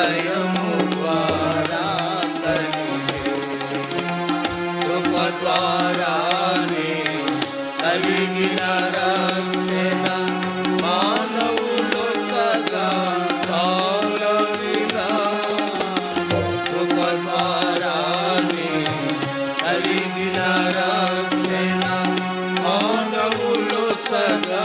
ఉపత్రయము ద్వారా కృప ద్వారానే కలిగిన రక్షణ మానవులు సదా సాగవిలా కృప ద్వారానే కలిగిన రక్షణ మానవులు సదా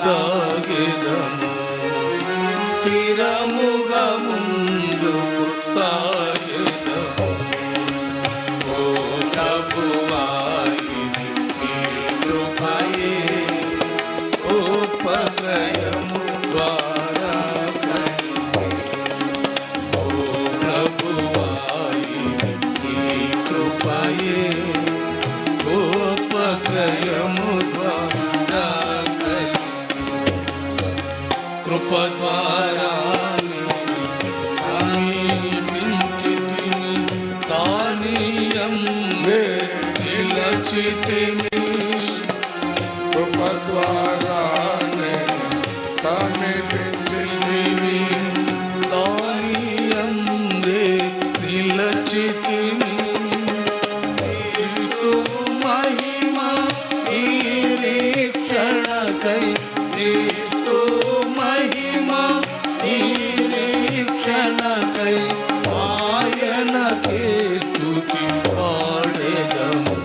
సాగెదము కృప ద్వారా నిలచితిని కృప ద్వారా సమీపించితిని దాని అందే నిలచితిని మహిమ ఈ నిరీక్షణకై మహిమ ఈ నిరీక్షణకై ఆయనకే స్తుతి పాడెదము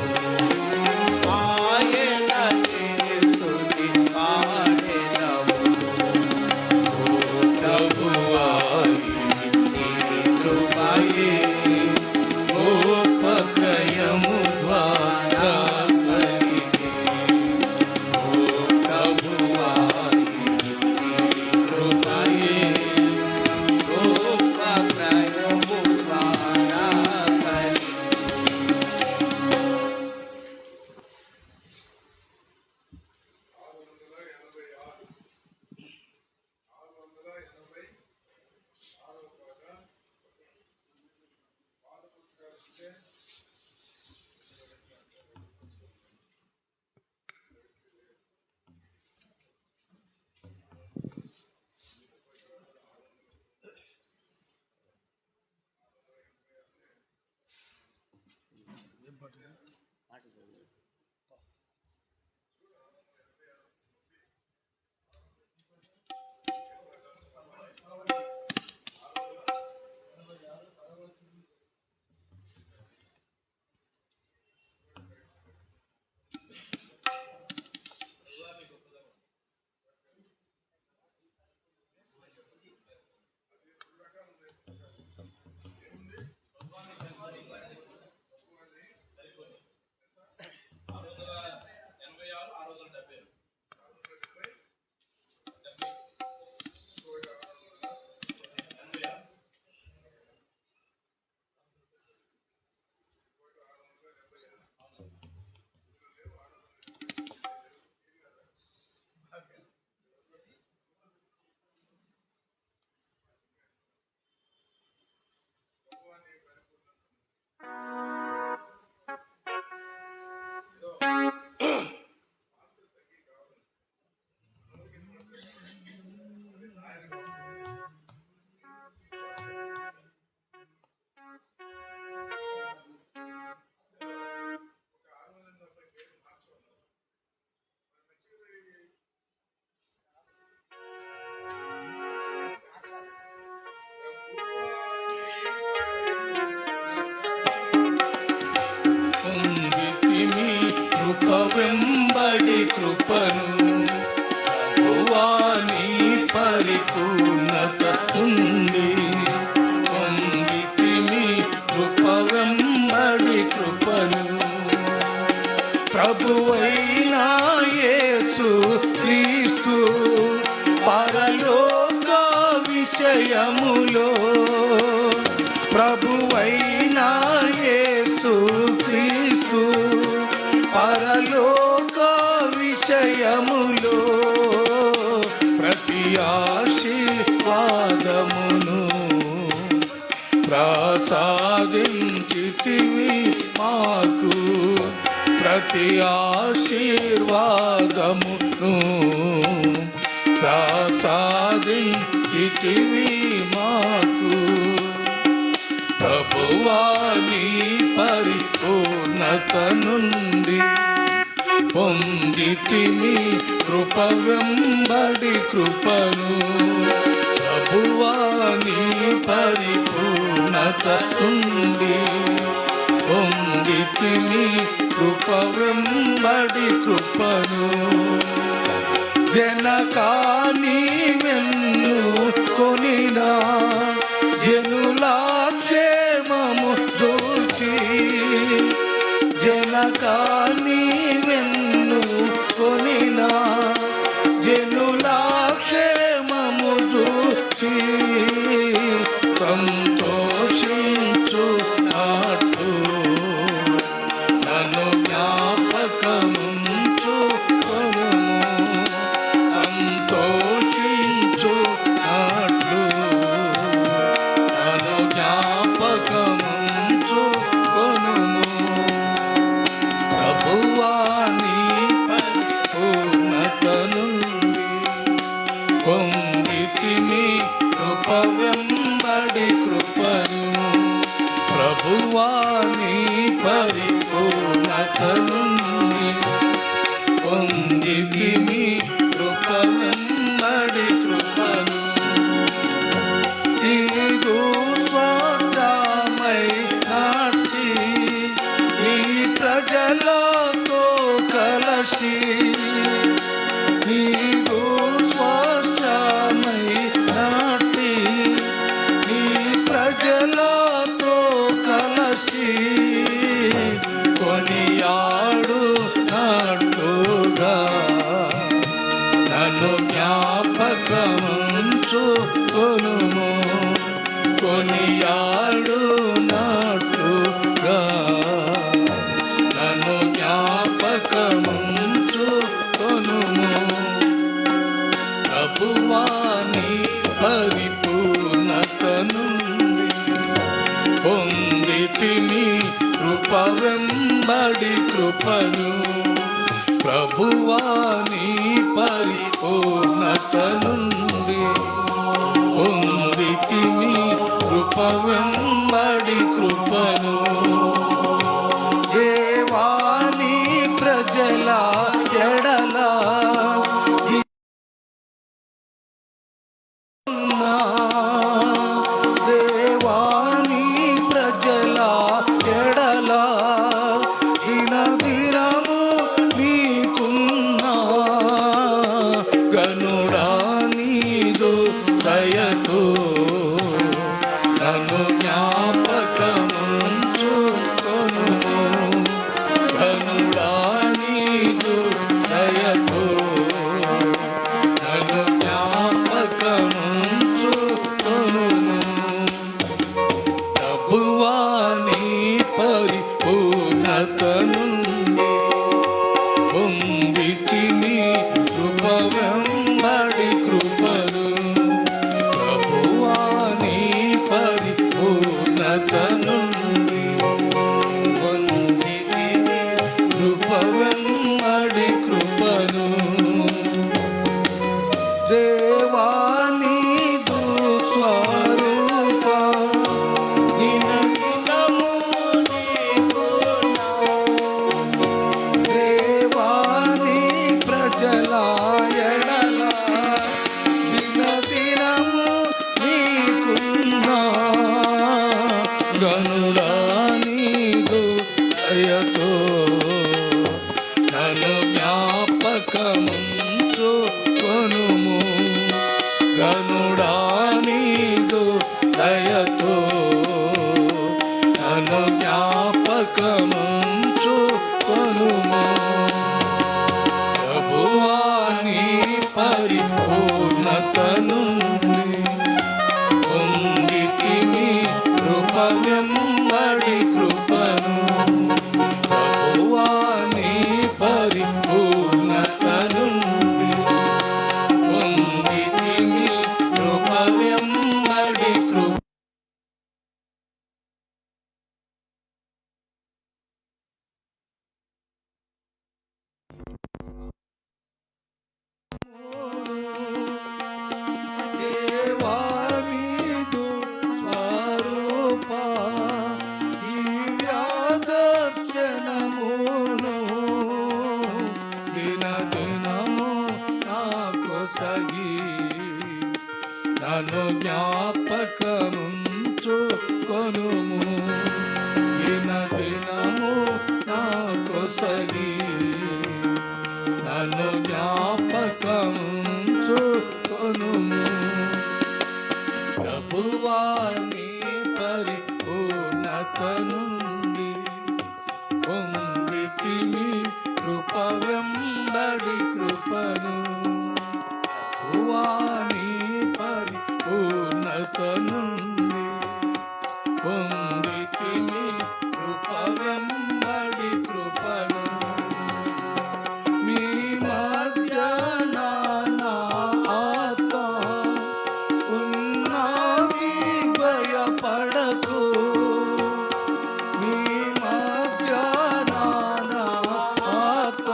వెంబడి కృపను ప్రభువాని పరిపూర్ణత ఉంది పొందితిమి కృప వెంబడి కృపను ప్రభువైన యేసు క్రీస్తు పరలోక విషయములో ప్రభువైన యేసు క్రీస్తు పరలోక విషయములో ప్రతి ఆశీర్వాదమును ప్రసాదించితివి మాకు ప్రతి ఆశీర్వాదమును ప్రసాదించితివి మాకు ప్రభువాని పరిపూర్ణత నుండి పొందితిమి కృప వెంబడి కృపను ప్రభువాని పరిపూర్ణత నుండి పొందితిమి కృప వెంబడి కృపను జనకాని వెన్ను కొనినా జనులా క్షేమము చూచి జనకాని వెన్ను కొనినా జనులా క్షేమము చూచి సంతోషించు నాటు నన్ను జ్ఞాపకముంచు సంతోషించు పొందితిని కృప వెంబడి కృపను ప్రభువా నీ పరిపూర్ణత నుండి పొందితిని కృప వెంబడి కృపను నీదు స్వజామై నాటి నీ ప్రజలతో కలసి నీదు స్వజామై నాటి నీ ప్రజలతో కలసి కొనియాడు నాటుగా నన్ను జ్ఞాపకముంచుకొనుము కొనియాడు నాటుగా నన్ను జ్ఞాపకముంచుకొనుము ప్రభువా నీ పరిపూర్ణత నుండి పొందితిని కృప వెంబడి కృపను ప్రభువా నీ పరిపూర్ణత నుండి పొందితిని కృప వెంబడి కృపను దేవా నీ ప్రజల ఎడల దేవా నీ ప్రజల ఎడల దినదినము నీకున్నా గనుడా నీదు దయతో నన్ను జ్ఞాపకముంచుకొనుము గనుడా నీదు దయతో నన్ను జ్ఞాపకముంచుకొనుము ప్రభువా నీ పరిపూర్ణత నుండి పొందితిని కృప వెంబడి కృపను ప్రభువా నీ పరిపూర్ణత నుండి పొందితిని కృప వెంబడి కృపను దేవా నీదు స్వరూప దినదినము దేవా నీ ప్రజల ఎడల దినదినము నీకున్నా గనుడా నీదు దయతో నన్ను జ్ఞాపకముంచుకొనుము గనుడా నీదు దయతో నన్ను జ్ఞాపకముంచుకొనుము ప్రభువా నీ పరిపూర్ణత నుండి పొందితిని కృప వెంబడి కృపను ప్రభువా నీ పరిపూర్ణత నుండి పొందితిని కృప వెంబడి కృప దేవా నీదు స్వరూప దివ్యదర్శనమును దినదినము నాకు సగి నన్ను జ్ఞాపకముంచుకొనుము దినదినము నాకు సగి నన్ను జ్ఞాపకముంచుకొనుము ప్రభువా నీ పరిపూర్ణత నుండి పొందితిని కృప వెంబడి కృపను ప్రభువా నీ పరిపూర్ణత నుండి పొందితిని కృప వెంబడి కృపను మీ మధ్య నా ఆత్మ ఉన్నది భయపడకు మీ మధ్య నా ఆత్మ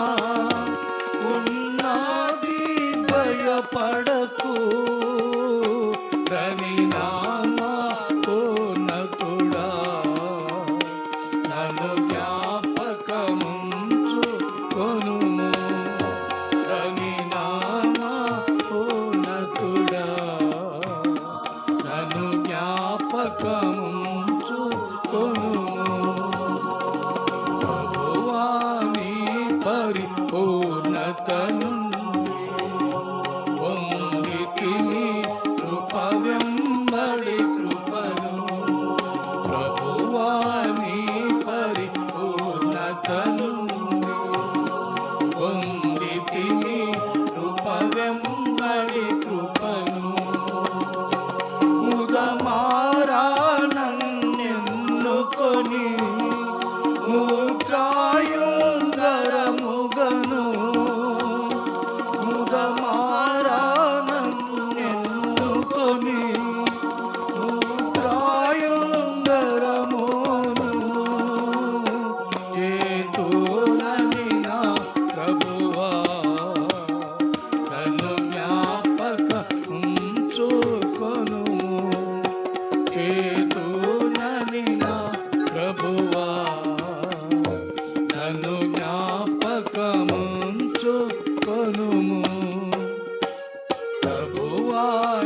ఉన్నది భయపడకు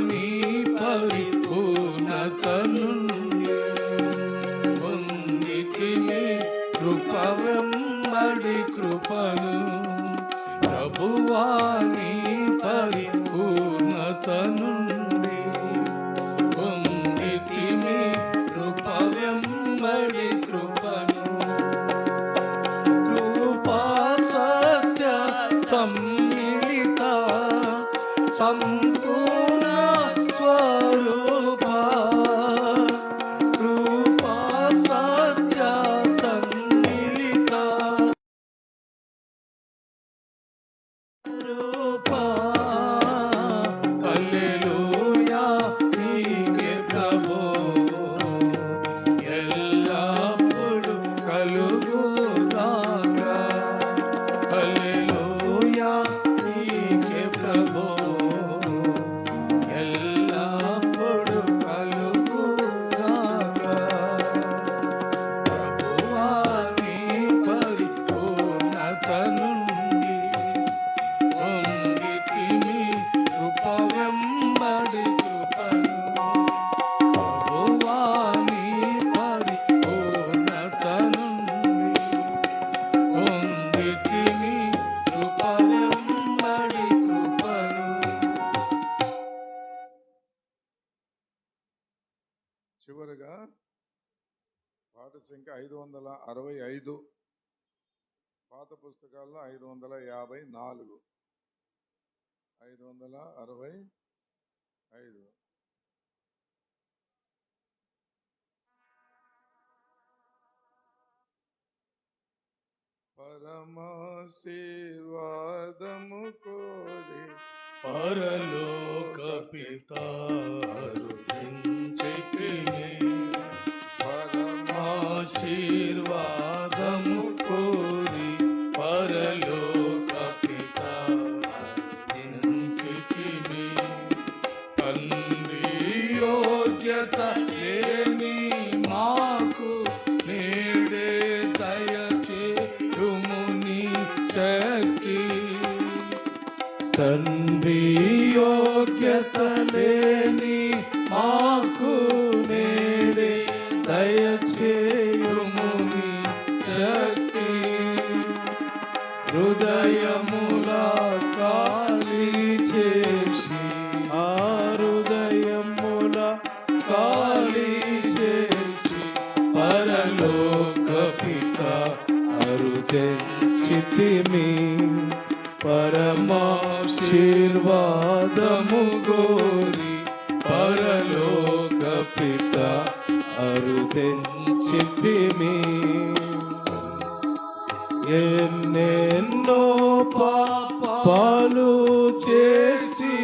నీ పరిపూర్ణత నుండి పొందితిమి కృప వెంబడి కృపను. ప్రభువా నీ పరిపూర్ణత నుండి పొందితిమి కృప వెంబడి కృపను. కృపా సత్య సమ్మిళిత సంపూర్ణ స్వరూపా. కృపా సత్య సమ్మిళిత రూపా. హల్లెలూయా నీకే ప్రభు ఎల్లప్పుడు కలుగుగాక. హల్లెలూయా నీకే ప్రభు ఎల్లప్పుడు కలుగుగాక. ప్రభువా నీ పరిపూర్ణత నుండి పొందితిమి కృప వెంబడి కృపను. ప్రభువా నీ పరిపూర్ణత నుండి పొందితిమి కృప వెంబడి కృపను. చివరిగా పాట సంఖ్య 565, పాత పుస్తకాల్లో 554, 565. పరమాశీర్వాదము కోరి పరలోక పితారుంచితిమి పరమాశీర్వాదము కోరి పరలోక పితారుంచితిమి. తండ్రి యోగ్యత లేని మాకు నేడే దయచేయుము నీ శక్తి. తండ్రి యోగ్యత లేని మాకు నేడే దయచేయుము నీ శక్తి. హృదయముల ఖాళీ చేసి ఆ హృదయముల ఖాళీ చేసి పరలోక పిత అరుదెంచితిమి. పరమాశీర్వాదము గోరి పరలోక పిత అరుదెంచితిమి. ఎన్నెన్నో పాపాలు చేసి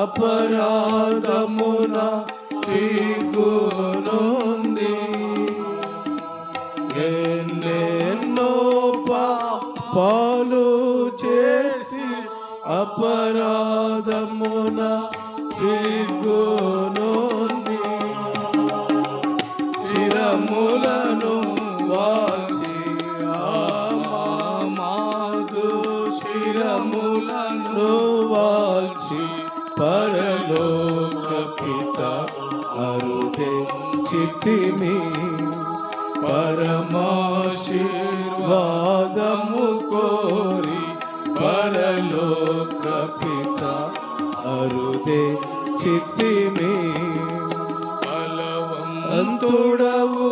అపరాధమున సిగ్గునొంది. ఎన్నెన్నో పాపాలు చేసి అపరాధమున సిగ్గునొంది. శిరములను వాల్చి మాదు శిరములను వాల్చి పరలోక పిత అరుదెంచితిమి. పరమాశీర్వాదము కోరి పరలోక పిత అరుదెంచితిమి. బలవంతుడవు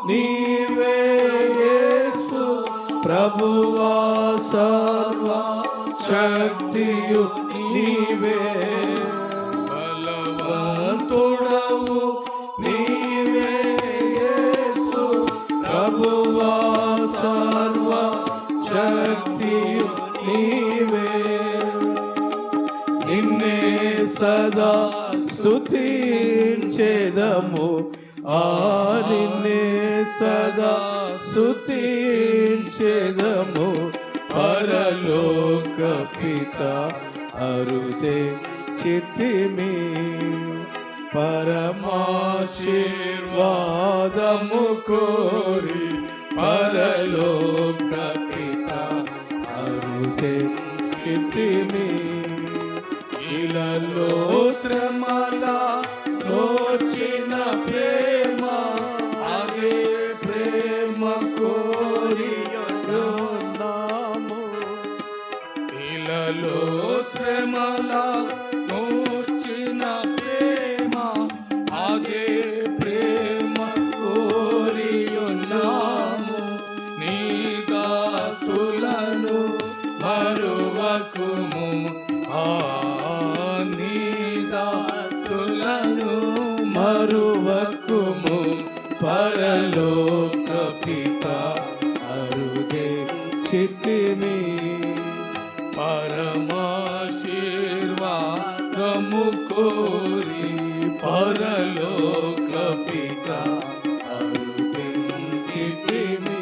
నీవే యేసు ప్రభువా సర్వ శక్తియు నీవే. బలవంతుడవు నీవే యేసు ప్రభువా సర్వ శక్తియు నీవే. నిన్నే సదా స్తుతించెదము నిన్నే సదా స్తుతించెదము. పరలోక పిత అరుదెంచితిమి. పరమాశీర్వాదము కోరి పరలోక పిత అరుదెంచితిమి. ఇలలో శ్రమ దాసులను మరువకుము పరలోక పిత అరుదే చిత్తిమి పరమాశీర్వాదము కోరి పరలోక పిత అరుదే చిత్తిమి.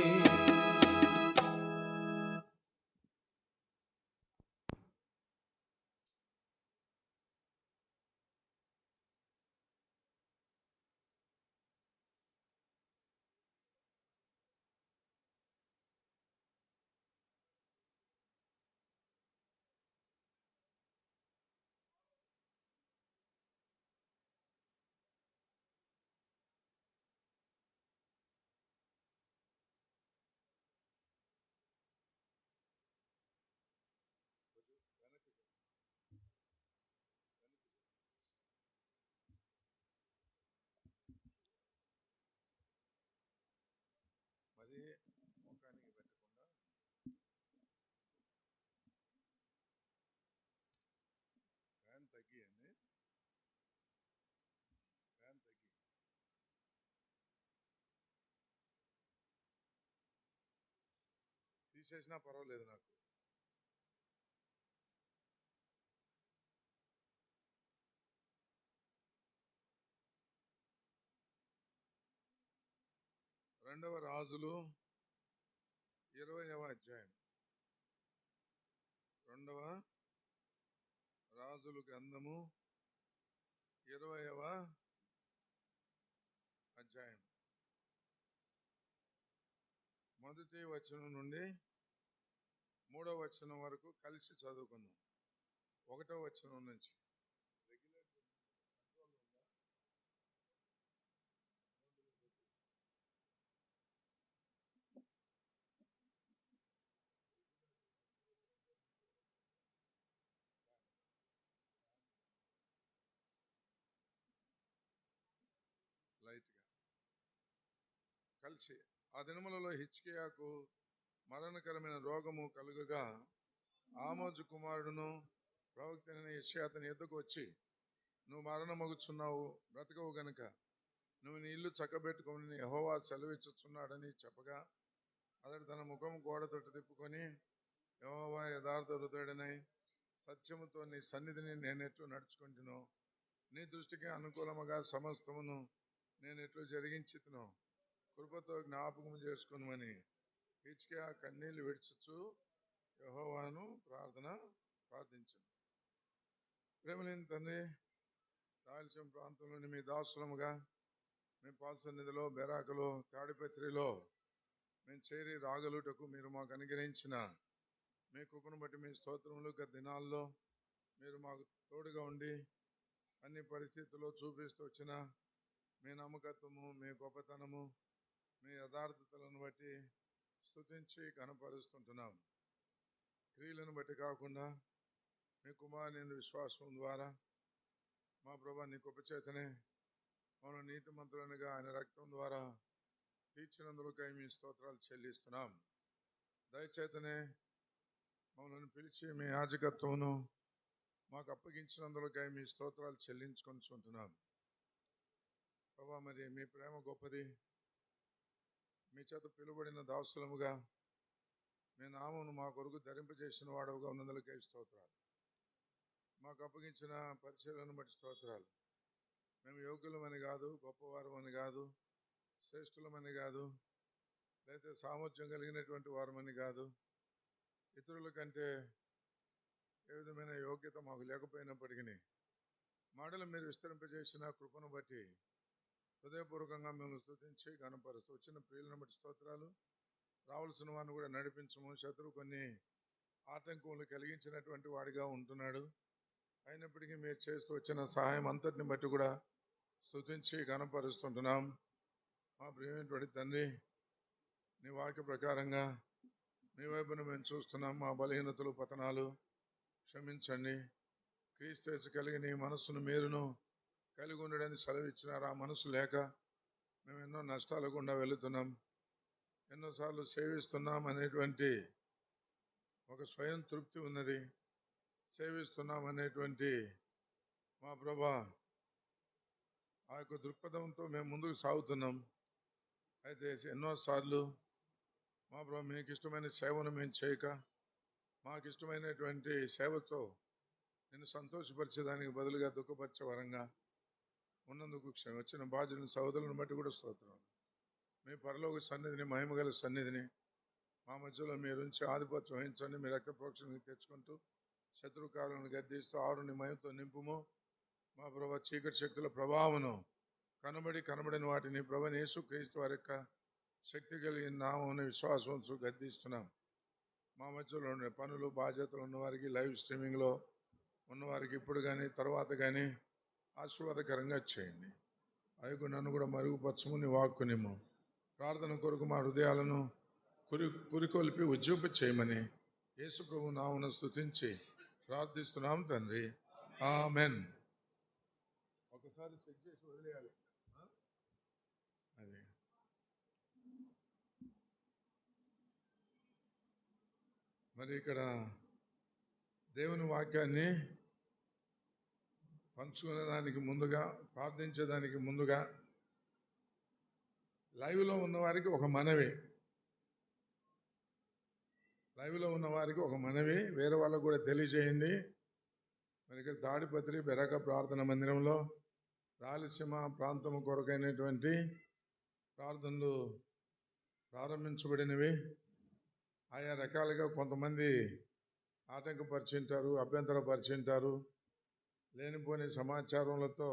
మరి ముఖానికి పెట్టకుండా ఫ్యాన్ తగ్గియండి, ఫ్యాన్ తగ్గి. తీసేసినా పర్వాలేదు నాకు. రెండవ రాజులు 20వ అధ్యాయం. రెండవ రాజులు గ్రంథము 20వ అధ్యాయం మొదటి వచనం నుండి 3వ వచనం వరకు కలిసి చదువుకుందాం. 1వ వచనం నుంచి. లైట్గా కలిసి. ఆ దినములలో హిజ్కియాకు మరణకరమైన రోగము కలుగగా ఆమోజు కుమారుడును ప్రవక్త అయిన యెషయా అతని ఎద్దుకు వచ్చి, నువ్వు మరణమగుచున్నావు, బ్రతకవు గనుక నువ్వు నీ ఇల్లు చక్కబెట్టుకొని యెహోవా సెలవిచ్చుచున్నాడని చెప్పగా, అతడు తన ముఖం గోడ తొట్టు తిప్పుకొని, యెహోవా యథార్థ హృదయుడనై సత్యముతో నీ సన్నిధిని నేనెట్లు నడుచుకుంటునో, నీ దృష్టికి అనుకూలముగా సమస్తమును నేనెట్లు జరిగించుతునో కృపతో జ్ఞాపకము చేసుకుని హిజ్కియా కన్నీళ్లు విడుచుచు యెహోవాను ప్రార్థించను. ప్రేమలేని తండ్రి, రాయలసీమ ప్రాంతంలోని మీ దాసులముగా మేము పాసన్నిధిలో, బెరాకలో, తాడిపత్రిలో మేము చేరి రాగలుటకు మీరు మాకు అనుగ్రహించిన మీ కృపను బట్టి మీ స్తోత్రములు. గత దినాల్లో మీరు మాకు తోడుగా ఉండి అన్ని పరిస్థితుల్లో చూపిస్తూ వచ్చిన మీ నమ్మకత్వము, మీ గొప్పతనము, మీ యథార్థతలను బట్టి స్తుతించి కనపరుస్తుంటున్నాం. క్రియలను బట్టి కాకుండా మీ కుమారుని విశ్వాసం ద్వారా మా ప్రభా నీ కృప చేతనే మమ్మల్ని నీతిమంతులనుగా ఆయన రక్తం ద్వారా తీర్చినందులకై మీ స్తోత్రాలు చెల్లిస్తున్నాం. దయచేతనే మమ్మల్ని పిలిచి మీ యాజకత్వమును మాకు అప్పగించినందులకై మీ స్తోత్రాలు చెల్లించుకొనిచుంటున్నాం. ప్రభా, మరి మీ ప్రేమ గొప్పది. మీ చేత పిలువబడిన దాసులముగా మీ నామమును మా కొరకు ధరింపజేసిన వాడవుగా ఉన్నందులకై స్తోత్రాలు. మాకు అప్పగించిన పరిచయాలను బట్టి స్తోత్రాలు. మేము యోగ్యులమని కాదు, గొప్పవారమని కాదు, శ్రేష్ఠులమని కాదు, లేదా సామర్థ్యం కలిగినటువంటి వారమని కాదు, ఇతరుల కంటే ఏ విధమైన యోగ్యత మాకు లేకపోయినప్పటికీ మాటలు మీరు విస్తరింపజేసిన కృపను బట్టి హృదయపూర్వకంగా మేము స్తుతించి గణపరుస్తూ వచ్చిన ప్రియులను బట్టి స్తోత్రాలు. రావాల్సిన వారిని కూడా నడిపించము. శత్రువు కొన్ని ఆటంకములు కలిగించినటువంటి వాడిగా ఉంటున్నాడు. అయినప్పటికీ మీరు చేస్తూ వచ్చిన సహాయం అంతటిని బట్టి కూడా స్తుతించి గణపరుస్తుంటున్నాం. మా ప్రియమైనటువంటి తండ్రి, నీ వాక్య ప్రకారంగా మీ వైపును మేము చూస్తున్నాం. మా బలహీనతలు, పతనాలు క్షమించండి. క్రీస్తు కలిగి నీ మనస్సును మీరును కలిగి ఉండడానికి సెలవిచ్చినారు. ఆ మనసు లేక మేము ఎన్నో నష్టాల గుండా వెళుతున్నాం. ఎన్నోసార్లు సేవిస్తున్నాం అనేటువంటి ఒక స్వయం తృప్తి ఉన్నది. సేవిస్తున్నాం అనేటువంటి మా ప్రభా, ఆ యొక్క దృక్పథంతో మేము ముందుకు సాగుతున్నాం. అయితే ఎన్నోసార్లు మా ప్రభా, మీకు ఇష్టమైన సేవను మేము చేయక, మాకు ఇష్టమైనటువంటి సేవతో నిన్ను సంతోషపరిచేదానికి బదులుగా దుఃఖపరిచే వరంగా ఉన్నందుకు వచ్చిన బాధ్యులను సోదరులను బట్టి కూడా స్తోత్రం. మీ పరలోక సన్నిధిని, మహిమగల సన్నిధిని మా మధ్యలో మీరుంచి ఆధిపత్యం వహించండి. మీ రక్త ప్రోక్షణకి తెచ్చుకుంటూ శత్రుకాలను గద్దిస్తూ ఆరుని మహిమతో నింపుము. మా ప్రభా, చీకటి శక్తుల ప్రభావమును కనబడిన వాటిని ప్రభువైన యేసుక్రీస్తు వారి యొక్క శక్తి కలిగిన నామమున విశ్వాసంతో గద్దిస్తున్నాం. మా మధ్యలో ఉండే పనులు బాధ్యతలు ఉన్నవారికి, లైవ్ స్ట్రీమింగ్లో ఉన్నవారికి ఇప్పుడు కానీ తర్వాత కానీ ఆశీర్వాదకరంగా చేయండి. అయ్యకు నన్ను కూడా మరుగుపరచము, నీ వాక్కునిమ్ము. ప్రార్థన కొరకు మా హృదయాలను పురికొల్పి ఉజ్జూప చేయమని యేసు ప్రభు నామమున స్తుతించి ప్రార్థిస్తున్నాం తండ్రి. ఆమెన్. ఒకసారి చెక్ చేసి వదిలేయాలి. అదే మరి ఇక్కడ దేవుని వాక్యాన్ని పంచుకునేదానికి ముందుగా, ప్రార్థించేదానికి ముందుగా లైవ్లో ఉన్నవారికి ఒక మనవి, వేరే వాళ్ళకు కూడా తెలియజేయండి. మరి ఇక్కడ తాడిపత్రి బెరక ప్రార్థన మందిరంలో రాయలసీమ ప్రాంతం కొరకైనటువంటి ప్రార్థనలు ప్రారంభించబడినవి. ఆయా రకాలుగా కొంతమంది ఆటంకపరిచింటారు, అభ్యంతరపరిచింటారు. లేనిపోని సమాచారములతో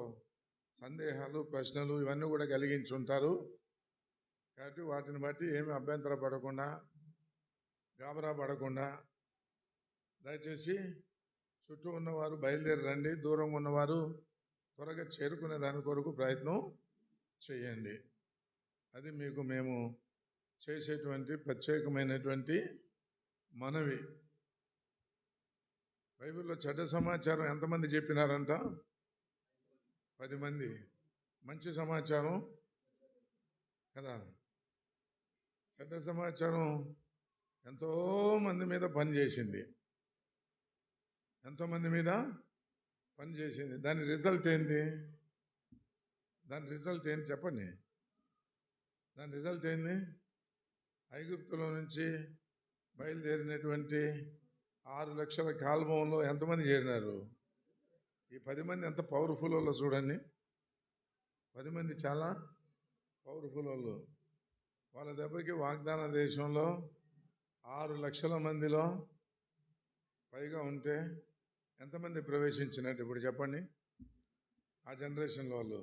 సందేహాలు, ప్రశ్నలు ఇవన్నీ కూడా కలిగించుంటారు. కాబట్టి వాటిని బట్టి ఏమి అభ్యంతర పడకుండా, గాబరా పడకుండా దయచేసి చుట్టూ ఉన్నవారు బయలుదేరి రండి. దూరంగా ఉన్నవారు త్వరగా చేరుకునే దాని కొరకు ప్రయత్నం చేయండి. అది మీకు మేము చేసేటువంటి ప్రత్యేకమైనటువంటి మనవి. బైబిల్లో చెడ్డ సమాచారం ఎంతమంది చెప్పినారంట? 10 మంది. మంచి సమాచారం కదా. చెడ్డ సమాచారం ఎంతోమంది మీద పనిచేసింది. దాని రిజల్ట్ ఏంది? చెప్పండి. దాని రిజల్ట్ ఏంది? ఐగుప్తులో నుంచి బయలుదేరినటువంటి 6 లక్షల కాల్వంలో ఎంతమంది చేరినారు? ఈ 10 మంది ఎంత పవర్ఫుల్ వాళ్ళు చూడండి. 10 మంది చాలా పవర్ఫుల్ వాళ్ళు. వాళ్ళ దెబ్బకి వాగ్దాన దేశంలో 6 లక్షల మందిలో పైగా ఉంటే ఎంతమంది ప్రవేశించినట్టు ఇప్పుడు చెప్పండి. ఆ జనరేషన్లో వాళ్ళు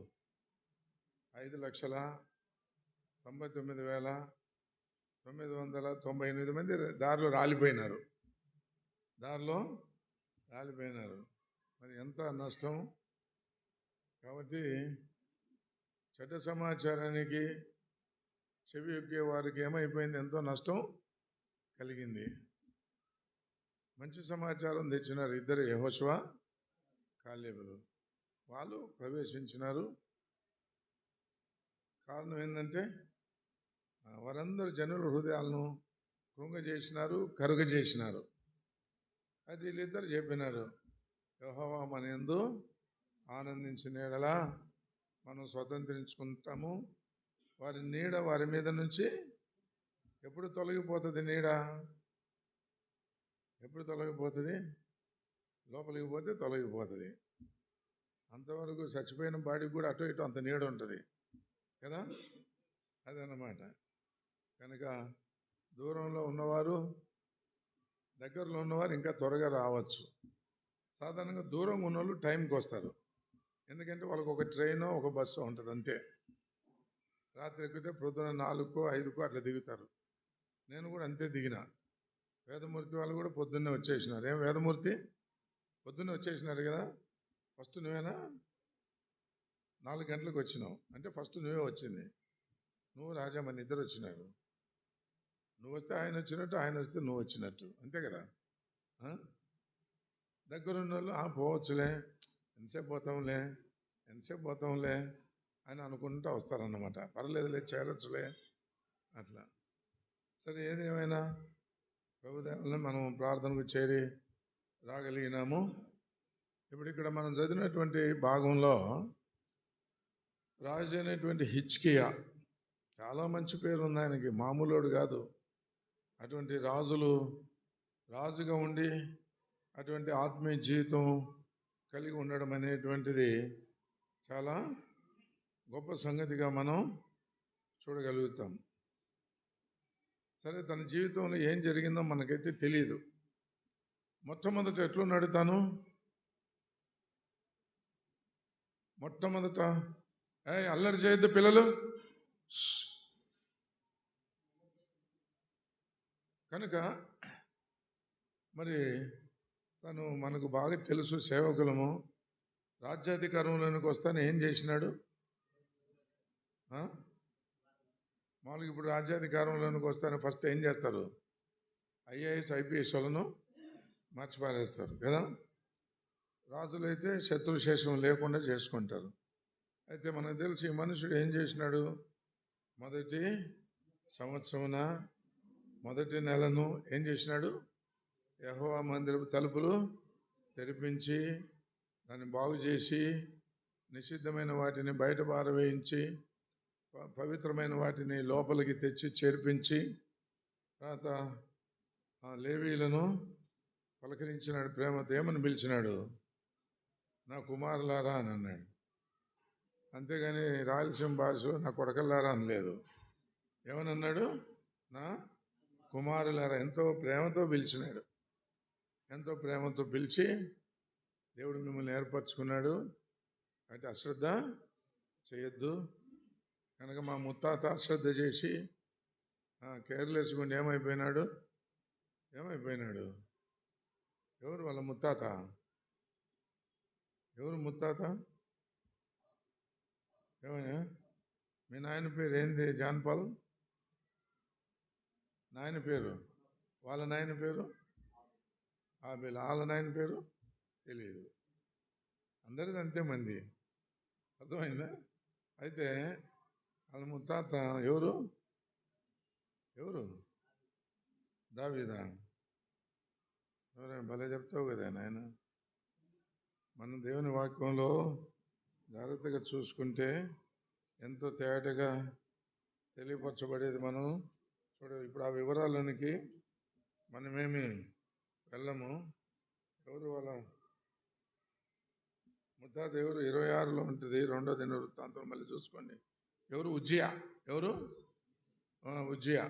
5,99,998 మంది దారిలో రాలిపోయినారు. మరి ఎంత నష్టం. కాబట్టి చెడ్డ సమాచారానికి చెవి ఎక్కే వారికి ఏమైపోయింది? ఎంతో నష్టం కలిగింది. మంచి సమాచారం తెచ్చినారు 2 యెహోషువ, కాలేబులు. వాళ్ళు ప్రవేశించినారు. కారణం ఏంటంటే వారందరూ జనుల హృదయాలను కృంగజేసినారు, కరుగజేసినారు. అది వీళ్ళిద్దరు చెప్పినారు, యెహోవా మన యందు ఆనందించిన యెడల మనం స్వతంత్రించుకుంటాము. వారి నీడ వారి మీద నుంచి ఎప్పుడు తొలగిపోతుంది? ఎప్పుడు తొలగిపోతుంది? లోపలికి పోతే తొలగిపోతుంది. అంతవరకు చచ్చిపోయిన బాడీకి కూడా అటు ఇటు అంత నీడ ఉంటుంది కదా. అదన్నమాట. కనుక దూరంలో ఉన్నవారు, దగ్గరలో ఉన్నవారు ఇంకా త్వరగా రావచ్చు. సాధారణంగా దూరంగా ఉన్నవాళ్ళు టైంకి వస్తారు. ఎందుకంటే వాళ్ళకు ఒక ట్రైనో ఒక బస్సో ఉంటుంది అంతే. రాత్రి ఎక్కితే పొద్దున 4కో 5కో అట్లా దిగుతారు. నేను కూడా అంతే దిగిన. వేదమూర్తి వాళ్ళు కూడా పొద్దున్నే వచ్చేసినారు. ఏం వేదమూర్తి పొద్దున్నే వచ్చేసినారు కదా. ఫస్ట్ నువ్వేనా? 4 గంటలకు వచ్చినావు అంటే ఫస్ట్ నువ్వే వచ్చింది. నువ్వు రాజా మన ఇద్దరు వచ్చినారు. నువ్వు వస్తే ఆయన వచ్చినట్టు, ఆయన వస్తే నువ్వు వచ్చినట్టు, అంతే కదా. దగ్గరున్న వాళ్ళు పోవచ్చులే, ఎంతసేపు పోతాంలే అని అనుకుంటూ వస్తారన్నమాట. పర్లేదులే, చేరొచ్చులే అట్లా. సరే, ఏదేమైనా ప్రభుదేవుని మనం ప్రార్థనకు చేరి రాగలిగినాము. ఇప్పుడు ఇక్కడ మనం చదివినటువంటి భాగంలో రాజు అయినటువంటి హిజ్కియా, చాలా మంచి పేరు ఉంది ఆయనకి, మామూలుడు కాదు. అటువంటి రాజుగా ఉండి అటువంటి ఆత్మీయ జీవితం కలిగి ఉండడం అనేటువంటిది చాలా గొప్ప సంగతిగా మనం చూడగలుగుతాం. సరే, తన జీవితంలో ఏం జరిగిందో మనకైతే తెలియదు. మొట్టమొదట ఎట్లున్నాడు తాను? మొట్టమొదట అల్లరి చేయొద్దు పిల్లలు. కనుక మరి తను మనకు బాగా తెలుసు, సేవకులము. రాజ్యాధికారంలోనికి వస్తాను ఏం చేసినాడు? మామూలుగా ఇప్పుడు రాజ్యాధికారంలోనికి వస్తాను ఫస్ట్ ఏం చేస్తారు? ఐఏఎస్ ఐపీఎస్ వాళ్ళను మర్చిపారేస్తారు కదా. రాజులైతే శత్రుశేషం లేకుండా చేసుకుంటారు. అయితే మనకు తెలిసి ఈ మనుషుడు ఏం చేసినాడు? మొదటి సంవత్సరమున మొదటి నెలను ఏం చేసినాడు? యెహోవా మందిరపు తలుపులు తెరిపించి దాన్ని బాగు చేసి నిషిద్ధమైన వాటిని బయట పారవేయించి పవిత్రమైన వాటిని లోపలికి తెచ్చి చేర్పించి తర్వాత లేవీలను పలకరించినాడు. ప్రేమతో ఏమని పిలిచినాడు? నా కుమారులారా అని అన్నాడు. అంతేగాని రాయలసీమ భాష నా కొడకల్లారా అనలేదు. ఏమని అన్నాడు? నా కుమారులారా. ఎంతో ప్రేమతో పిలిచినాడు. ఎంతో ప్రేమతో పిలిచి దేవుడు మిమ్మల్ని ఏర్పరచుకున్నాడు, అంటే అశ్రద్ధ చేయొద్దు. కనుక మా ముత్తాత అశ్రద్ధ చేసి కేర్లెస్గా ఏమైపోయినాడు? ఎవరు వాళ్ళ ముత్తాత? ఎవరు ముత్తాత? ఏమయ్యా మీ నాయన పేరు ఏంది? జాన్పాల్ నాయన పేరు, వాళ్ళ నాయన పేరు ఆబేల్, వాళ్ళ నాయన పేరు తెలియదు. అందరిది అంతే మంది, అర్థమైందా? అయితే వాళ్ళ ముత్తాత ఎవరు? దావీదా. ఎవరైనా భలే చెప్తావు కదా నాయన. మన దేవుని వాక్యంలో జాగ్రత్తగా చూసుకుంటే ఎంతో తేటగా తెలియపరచబడేది మనం ఇప్పుడు ఆ వివరాలనికి మనమేమి వెళ్ళము. ఎవరు వాళ్ళ ముత్తాత ఎవరు? 26లో ఉంటుంది, 2వ దినవృత్తాంతం మళ్ళీ చూసుకోండి. ఎవరు? ఉజ్జియా. ఎవరు? ఉజ్జియా.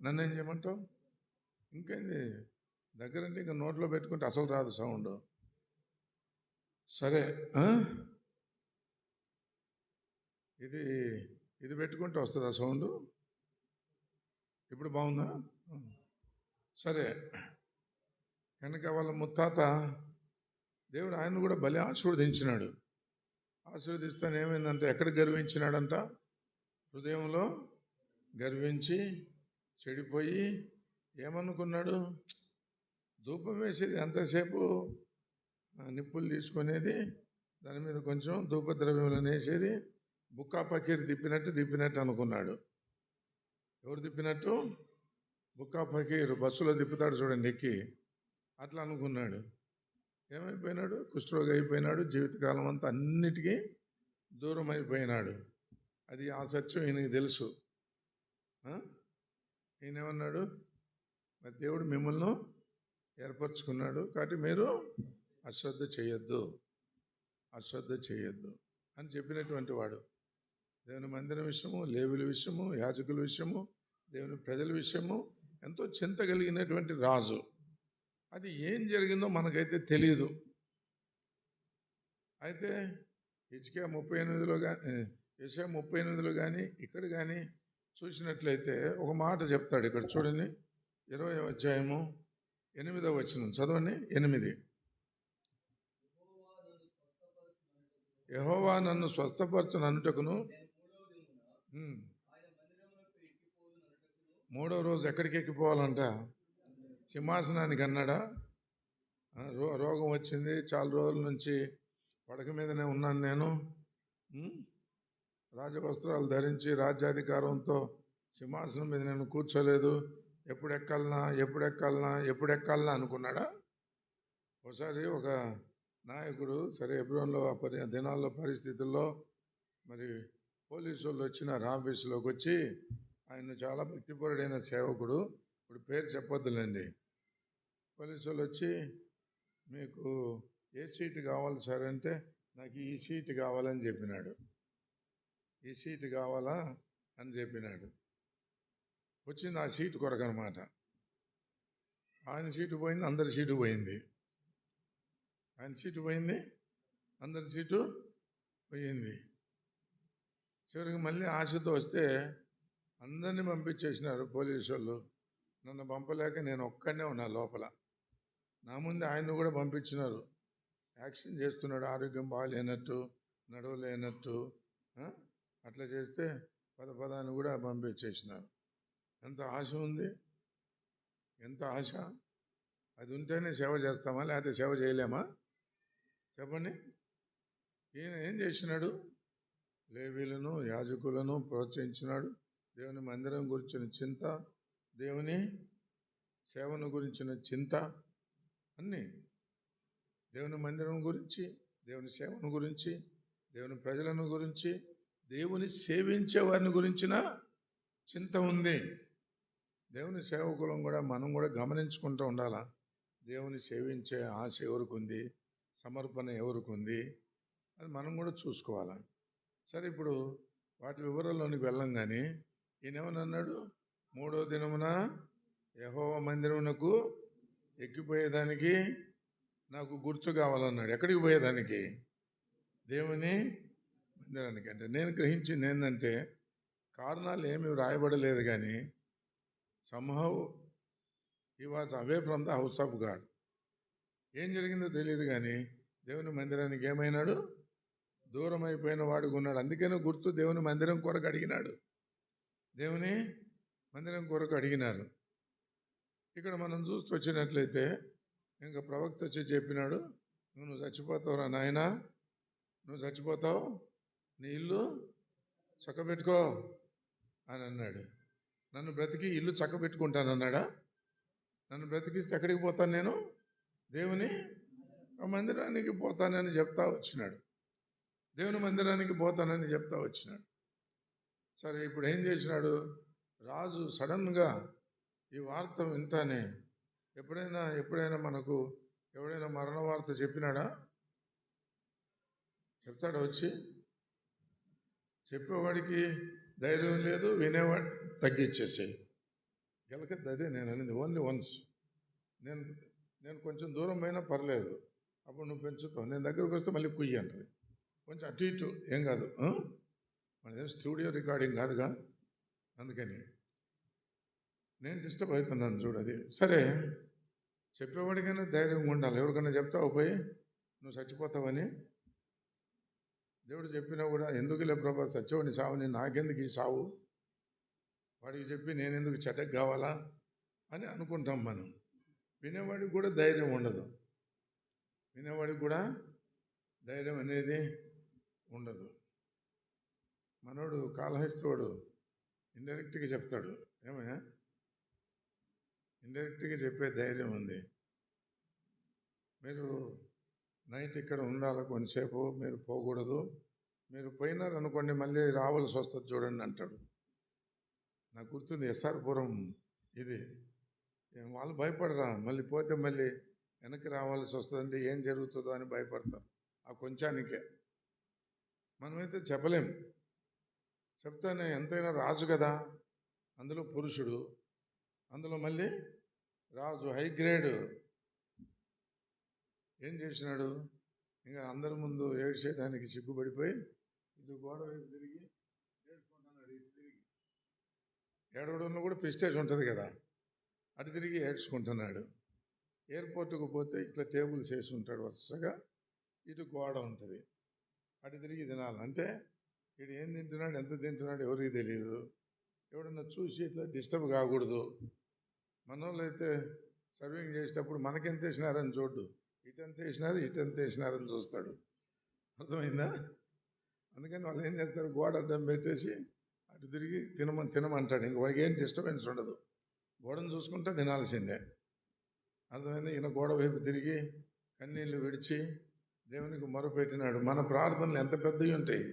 నన్నేం చేయమంటావు? ఇంకేంది దగ్గరంటే ఇంకా నోట్లో పెట్టుకుంటే అసలు రాదు సౌండ్. సరే, ఇది పెట్టుకుంటే వస్తుందా సౌండ్? ఇప్పుడు బాగుందా? సరే, కనుక వాళ్ళ ముత్తాత దేవుడు ఆయన కూడా భలే ఆశీర్వదించినాడు. ఆశీర్వదిస్తాను ఏమైందంటే ఎక్కడ గర్వించినాడంట? హృదయంలో గర్వించి చెడిపోయి ఏమనుకున్నాడు? ధూపం వేసేది ఎంతసేపు నిప్పులు తీసుకునేది, దాని మీద కొంచెం ధూపద్రవ్యములను వేసేది, బుక్కా పకీర్ తిప్పినట్టు అనుకున్నాడు. ఎవరు తిప్పినట్టు? బుక్కా పకీర్ బస్సులో తిప్పుతాడు చూడండి ఎక్కి, అట్లా అనుకున్నాడు. ఏమైపోయినాడు? కుష్ఠరోగి అయిపోయినాడు. జీవితకాలం అంతా అన్నిటికీ దూరం అయిపోయినాడు. అది ఆ సత్యం ఈయనకి తెలుసు. ఈయన ఏమన్నాడు? మరి దేవుడు మిమ్మల్ని ఏర్పరచుకున్నాడు కాబట్టి మీరు అశ్రద్ధ చేయొద్దు అని చెప్పినటువంటి వాడు. దేవుని మందిరం విషయము, లేవీల విషయము, యాజకుల విషయము, దేవుని ప్రజల విషయము ఎంతో చింత కలిగినటువంటి రాజు. అది ఏం జరిగిందో మనకైతే తెలియదు. అయితే హిజ్కియా 38లో కానీ యెషయా 38లో కానీ ఇక్కడ కానీ చూసినట్లయితే ఒక మాట చెప్తాడు. ఇక్కడ చూడండి, 20వ అధ్యాయము 8వ వచనం చదవండి. 8 యెహోవా నన్ను స్వస్థపరచననుటకును 3వ రోజు ఎక్కడికి ఎక్కిపోవాలంట? సింహాసనానికి అన్నాడా? రోగం వచ్చింది, చాలా రోజుల నుంచి పడక మీదనే ఉన్నాను నేను, రాజవస్త్రాలు ధరించి రాజ్యాధికారంతో సింహాసనం మీద నేను కూర్చోలేదు, ఎప్పుడు ఎక్కాలనా అనుకున్నాడా? ఒకసారి ఒక నాయకుడు సరే ఎబ్రోన్లో ఆ దినాల్లో పరిస్థితుల్లో మరి పోలీసు వాళ్ళు వచ్చినారు ఆఫీసులోకి వచ్చి, ఆయన చాలా భక్తిపరుడైన సేవకుడు, ఇప్పుడు పేరు చెప్పొద్దులేండి. పోలీసు వాళ్ళు వచ్చి, మీకు ఏ సీటు కావాలి సార్ అంటే, నాకు ఈ సీటు కావాలని చెప్పినాడు. ఈ సీటు కావాలా అని చెప్పినాడు. వచ్చింది ఆ సీటు కొరకు అనమాట. ఆయన సీటు పోయింది, అందరి సీటు పోయింది. ఆయన సీటు పోయింది, అందరి సీటు పోయింది. చివరికి మళ్ళీ ఆశతో వస్తే అందరినీ పంపించేసినారు పోలీసు వాళ్ళు. నన్ను పంపలేక నేను ఒక్కడనే ఉన్నా లోపల. నా ముందు ఆయన్ని కూడా పంపించినారు. యాక్షన్ చేస్తున్నాడు, ఆరోగ్యం బాగాలేనట్టు, నడవలేనట్టు. అట్లా చేస్తే పదాన్ని కూడా పంపించేసినారు. ఎంత ఆశ ఉంది, ఎంత ఆశ! అది ఉంటేనే సేవ చేస్తామా, లేకపోతే సేవ చేయలేమా? చెప్పండి. ఈయన ఏం చేసినాడు? లేవీలను, యాజకులను ప్రోత్సహించినాడు. దేవుని మందిరం గురించిన చింత, దేవుని సేవను గురించిన చింత, అన్నీ దేవుని మందిరం గురించి, దేవుని సేవను గురించి, దేవుని ప్రజలను గురించి, దేవుని సేవించే వారిని గురించిన చింత ఉంది. దేవుని సేవకులం కూడా మనం కూడా గమనించుకుంటూ ఉండాలా. దేవుని సేవించే ఆశ ఎవరికి ఉంది, సమర్పణ ఎవరికి ఉంది, అది మనం కూడా చూసుకోవాలా. సరే, ఇప్పుడు వాటి వివరాల్లోనికి వెళ్ళం. కానీ ఈయనేమన్నాడు? 3వ దినమున యెహోవా మందిరమునకు ఎక్కిపోయేదానికి నాకు గుర్తు కావాలన్నాడు. ఎక్కడికి పోయేదానికి? దేవుని మందిరానికి. అంటే నేను గ్రహించింది ఏంటంటే, కారణాలు ఏమీ రాయబడలేదు, కానీ somehow he was away from the house of God. ఏం జరిగిందో తెలియదు, కానీ దేవుని మందిరానికి ఏమైనాడు? దూరం అయిపోయిన వాడుగా ఉన్నాడు. అందుకనే గుర్తు దేవుని మందిరం కొరకు అడిగినాడు. దేవుని మందిరం కొరకు అడిగినారు. ఇక్కడ మనం చూస్తూ వచ్చినట్లయితే, ఇంకా ప్రవక్త వచ్చి చెప్పినాడు, నువ్వు చచ్చిపోతావురా నాయనా, నువ్వు చచ్చిపోతావు, నీ ఇల్లు చక్కబెట్టుకో అని అన్నాడు. నన్ను బ్రతికి ఇల్లు చక్కబెట్టుకుంటానన్నాడా? నన్ను బ్రతికిస్తే ఎక్కడికి పోతాను నేను? దేవుని మందిరానికి పోతానని చెప్తా వచ్చినాడు. దేవుని మందిరానికి పోతానని చెప్తా వచ్చినాడు. సరే, ఇప్పుడు ఏం చేసినాడు? రాజు సడన్గా ఈ వార్త వింటానే, ఎప్పుడైనా మనకు ఎవడైనా మరణ వార్త చెప్పినాడా? చెప్తాడా? వచ్చి చెప్పేవాడికి ధైర్యం లేదు, వినేవాడు తగ్గించేసేయి. గెలకద్దు. అదే నేను అనేది. Only once. నేను కొంచెం దూరం అయినా పర్లేదు, అప్పుడు నువ్వు పెంచుతావు. నేను దగ్గరకు వస్తే మళ్ళీ కుయ్యి అంటుంది. కొంచెం అటు ఇటు ఏం కాదు. మనదేం స్టూడియో రికార్డింగ్ కాదుగా, అందుకని నేను డిస్టర్బ్ అవుతున్నాను చూడది. సరే, చెప్పేవాడికైనా ధైర్యంగా ఉండాలి. ఎవరికైనా చెప్తావు పోయి నువ్వు చచ్చిపోతావని? దేవుడు చెప్పినా కూడా ఎందుకులే ప్రభా సత్యవాడిని సావుని, నాకెందుకు ఈ సావు, వాడికి చెప్పి నేనెందుకు చెడ్డకు కావాలా అని అనుకుంటాం మనం. వినేవాడికి కూడా ధైర్యం ఉండదు. వినేవాడికి కూడా ధైర్యం అనేది ఉండదు. మనోడు కాళహస్తోడు ఇండైరెక్ట్గా చెప్తాడు. ఏమయ్యా? ఇండైరెక్ట్గా చెప్పే ధైర్యం ఉంది. మీరు నైట్ ఇక్కడ ఉండాలి, కొంతసేపు మీరు పోకూడదు, మీరు పోయినారనుకోండి మళ్ళీ రావాల్సి వస్తుంది చూడండి అంటాడు. నాకు గుర్తుంది ఎస్ఆర్పురం ఇది. వాళ్ళు భయపడరా, మళ్ళీ పోతే మళ్ళీ వెనక్కి రావాల్సి వస్తుందంటే ఏం జరుగుతుందో అని భయపడతారు. ఆ కొంచానికే. మనమైతే చెప్పలేం. చెప్తానే ఎంతైనా రాజు కదా, అందులో పురుషుడు, అందులో మళ్ళీ రాజు, హై గ్రేడ్. ఏం చేసినాడు? ఇంకా అందరి ముందు ఏడ్చేదానికి సిగ్గుపడిపోయి ఇది గోడ వైపు తిరిగి ఏడ్చుకుంటున్నాడు. ఇటు తిరిగి ఏడవడంలో కూడా ప్రెస్టేజ్ ఉంటుంది కదా, అటు తిరిగి ఏడ్చుకుంటున్నాడు. ఎయిర్పోర్ట్కు పోతే ఇట్లా టేబుల్స్ వేసి ఉంటాడు వరుసగా, ఇటు గోడ ఉంటుంది, అటు తిరిగి తినాలి. అంటే ఇటు ఏం తింటున్నాడు, ఎంత తింటున్నాడు ఎవరికి తెలియదు. ఎవడన్నా చూసి ఇట్లా డిస్టర్బ్ కాకూడదు. మన వాళ్ళు అయితే సర్వింగ్ చేసేటప్పుడు మనకెంత వేసినారని చూడు, ఇటెంత వేసినారు ఇటెంత వేసినారని చూస్తాడు. అర్థమైందా? అందుకని వాళ్ళు ఏం చేస్తారు, గోడ అడ్డం పెట్టేసి అటు తిరిగి తినమంటాడు. ఇంక వాడికి ఏం డిస్టర్బెన్స్ ఉండదు. గోడను చూసుకుంటే తినాల్సిందే. అర్థమైంది. ఈయన గోడ వైపు తిరిగి కన్నీళ్లు విడిచి దేవునికి మొరపెట్టినాడు. మన ప్రార్థనలు ఎంత పెద్దవి ఉంటాయి,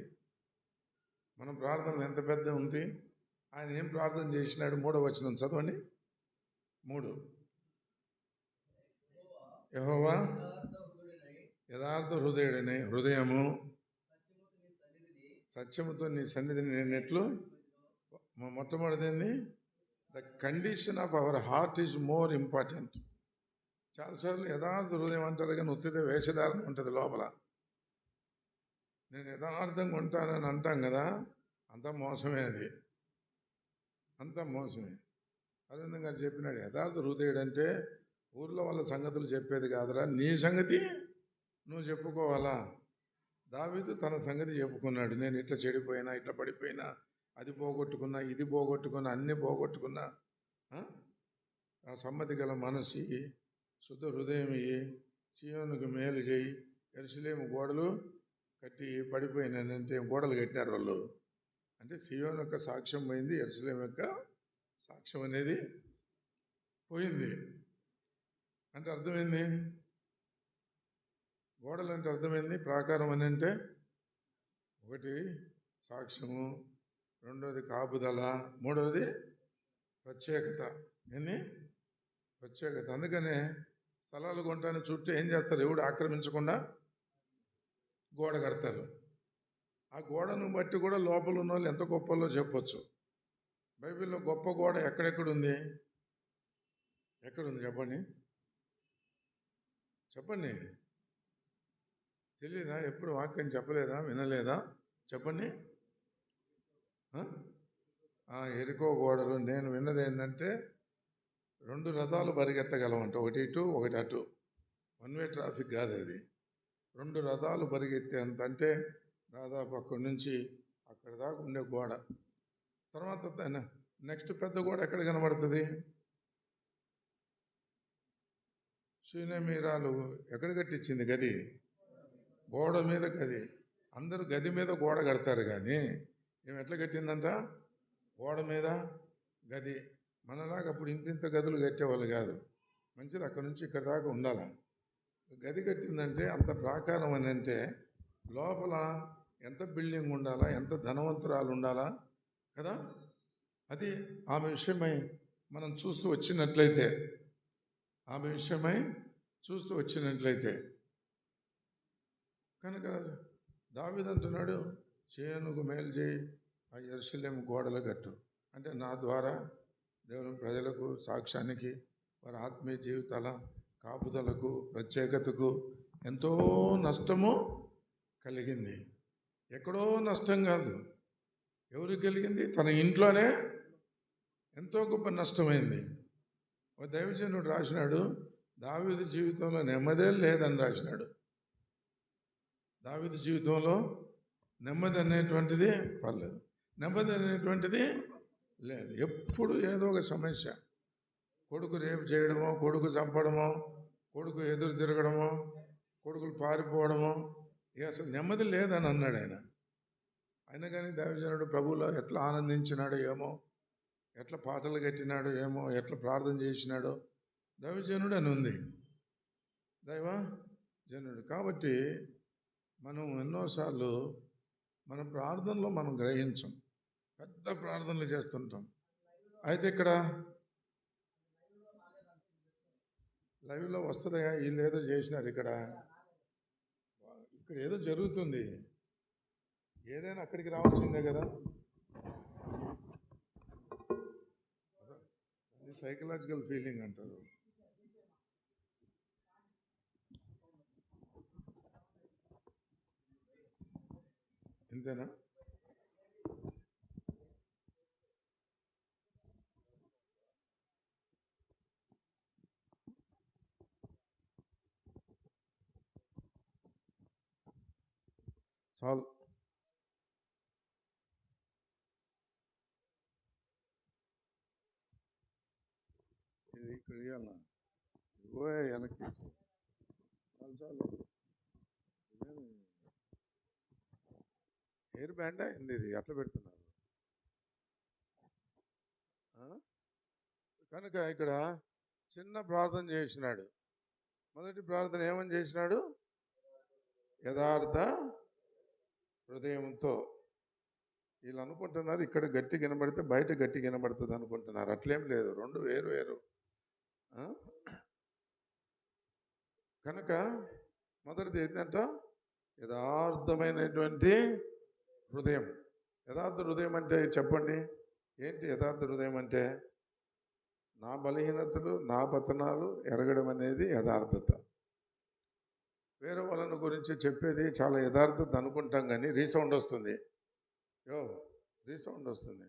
మన ప్రార్థనలు ఎంత పెద్దవి ఉంటాయి. ఆయన ఏం ప్రార్థన చేసినాడు? 3వ వచనం చదవండి. 3. యెహోవా యథార్థ హృదయుడనే హృదయము సత్యముతో నీ సన్నిధిని నేనెట్లు. మొట్టమొదటిది the condition of our heart is more important. చాలాసార్లు యథార్థ హృదయం అంటారు కానీ ఉత్తిదే వేషధారణ ఉంటుంది లోపల. నేను యథార్థంగా ఉంటానని అంటాం కదా, అంత మోసమే. అది అంత మోసమే. అరవిందం గారు చెప్పినాడు, యథార్థ హృదయుడు అంటే ఊర్లో వాళ్ళ సంగతులు చెప్పేది కాదురా, నీ సంగతి నువ్వు చెప్పుకోవాలా. దావీదు తన సంగతి చెప్పుకున్నాడు. నేను ఇట్లా చెడిపోయినా, ఇట్లా పడిపోయినా, అది పోగొట్టుకున్నా, ఇది పోగొట్టుకున్నా, అన్నీ పోగొట్టుకున్నా, ఆ సమ్మతి గల మనసు ఇయ్యి, శుద్ధ హృదయం ఇయ్యి, సీయోనుకు మేలు చేయి, యెరూషలేము గోడలు కట్టి పడిపోయినానంటే గోడలు కట్టారు వాళ్ళు. అంటే సీయోను యొక్క సాక్ష్యం పోయింది, యెరూషలేము యొక్క సాక్ష్యం అనేది పోయింది. అంటే అర్థమైంది. గోడలు అంటే అర్థమైంది. ప్రాకారం అని అంటే ఒకటి సాక్ష్యము, రెండోది కాపుదల, మూడవది ప్రత్యేకత. ఏంది? ప్రత్యేకత. అందుకనే స్థలాలు కొంటాను చుట్టూ ఏం చేస్తారు? ఎవడు ఆక్రమించకుండా గోడ కడతారు. ఆ గోడను బట్టి కూడా లోపల ఉన్న వాళ్ళు ఎంత గొప్పలో చెప్పొచ్చు. బైబిల్లో గొప్ప గోడ ఎక్కడెక్కడుంది? ఎక్కడుంది చెప్పండి, చెప్పండి. తెలియదా? ఎప్పుడు వాక్యం చెప్పలేదా? వినలేదా? చెప్పండి. ఎరికో గోడలు నేను విన్నది ఏంటంటే 2 రథాలు పరిగెత్తగలమంట, ఒకటి ఇటు ఒకటి అటు. 1 వే ట్రాఫిక్ కాదు అది. 2 రథాలు పరిగెత్తేంత, అంటే దాదాపు అక్కడి నుంచి అక్కడ దాకా ఉండే గోడ. తర్వాత నెక్స్ట్ పెద్ద గోడ ఎక్కడ కనబడుతుంది? షూనేమీరాలు ఎక్కడ కట్టించింది? గది, గోడ మీద గది. అందరూ గది మీద గోడ కడతారు కానీ ఏమి ఎట్లా కట్టిందంట? గోడ మీద గది. మనలాగా అప్పుడు ఇంత గదులు కట్టేవాళ్ళు కాదు. మంచిది, అక్కడ నుంచి ఇక్కడ దాకా ఉండాలి. గది కట్టిందంటే అంత ప్రాకారం అని అంటే లోపల ఎంత బిల్డింగ్ ఉండాలా, ఎంత ధనవంతురాలు ఉండాలా కదా. అది ఆమె విషయమై మనం చూస్తూ వచ్చినట్లయితే, ఆమె విషయమై చూస్తూ వచ్చినట్లయితే కనుక దావీదు అంటున్నాడు, సీయోనుకు మేలు చేయి, ఆ యెరూషలేము గోడలు కట్టు. అంటే నా ద్వారా దేవుని ప్రజలకు, సాక్ష్యానికి, వారి ఆత్మీయ జీవితాల కాపుదలకు, ప్రత్యేకతకు ఎంతో నష్టము కలిగింది. ఎక్కడో నష్టం కాదు. ఎవరికి కలిగింది? తన ఇంట్లోనే ఎంతో గొప్ప నష్టమైంది. ఒక దైవజనుడు రాసినాడు, దావీదు జీవితంలో నెమ్మదే లేదని రాసినాడు. దావీదు జీవితంలో నెమ్మది అనేటువంటిది పర్లేదు, నెమ్మది అనేటువంటిది లేదు. ఎప్పుడు ఏదో ఒక సమస్య. కొడుకు రేపు చేయడమో, కొడుకు చంపడమో, కొడుకు ఎదురు తిరగడమో, కొడుకులు పారిపోవడమో, ఇక అసలు నెమ్మది లేదని అన్నాడు ఆయన. అయినా కానీ దైవజనుడు ప్రభువులో ఎట్లా ఆనందించినాడో ఏమో, ఎట్లా పాటలు కట్టినాడో ఏమో, ఎట్లా ప్రార్థన చేసినాడో, దైవజనుడు అని ఉంది. దైవజనుడు. కాబట్టి మనం ఎన్నోసార్లు మన ప్రార్థనలో మనం గ్రహించం, పెద్ద ప్రార్థనలు చేస్తుంటాం. అయితే ఇక్కడ లైవ్లో వస్తుందా? వీళ్ళు ఏదో చేసినారు, ఇక్కడ ఏదో జరుగుతుంది. ఏదైనా అక్కడికి రావాల్సిందే కదా. అది సైకలాజికల్ ఫీలింగ్ అంటారు. ఇంతేనా? చాలు. ఇది ఇక్కడ ఇవ్వాలన్నా వెనక్కి చాలు చాలు. హెయిర్ బ్యాండా ఏంది ఇది? అట్లా పెడుతున్నారు. కనుక ఇక్కడ చిన్న ప్రార్థన చేసినాడు. మొదటి ప్రార్థన ఏమని చేసినాడు? యథార్థ హృదయంతో. వీళ్ళు అనుకుంటున్నారు ఇక్కడ గట్టి వినబడితే బయట గట్టి వినబడుతుంది అనుకుంటున్నారు. అట్లేం లేదు, రెండు వేరు వేరు. కనుక మొదటిది ఏంటంట? యథార్థమైనటువంటి హృదయం. యథార్థ హృదయం అంటే చెప్పండి, ఏంటి యథార్థ హృదయం అంటే? నా బలహీనతలు, నా పతనాలు ఎరగడం అనేది యథార్థత. వేరే వాళ్ళని గురించి చెప్పేది చాలా యథార్థత అనుకుంటాం, కానీ రీసౌండ్ వస్తుంది. రీసౌండ్ వస్తుంది.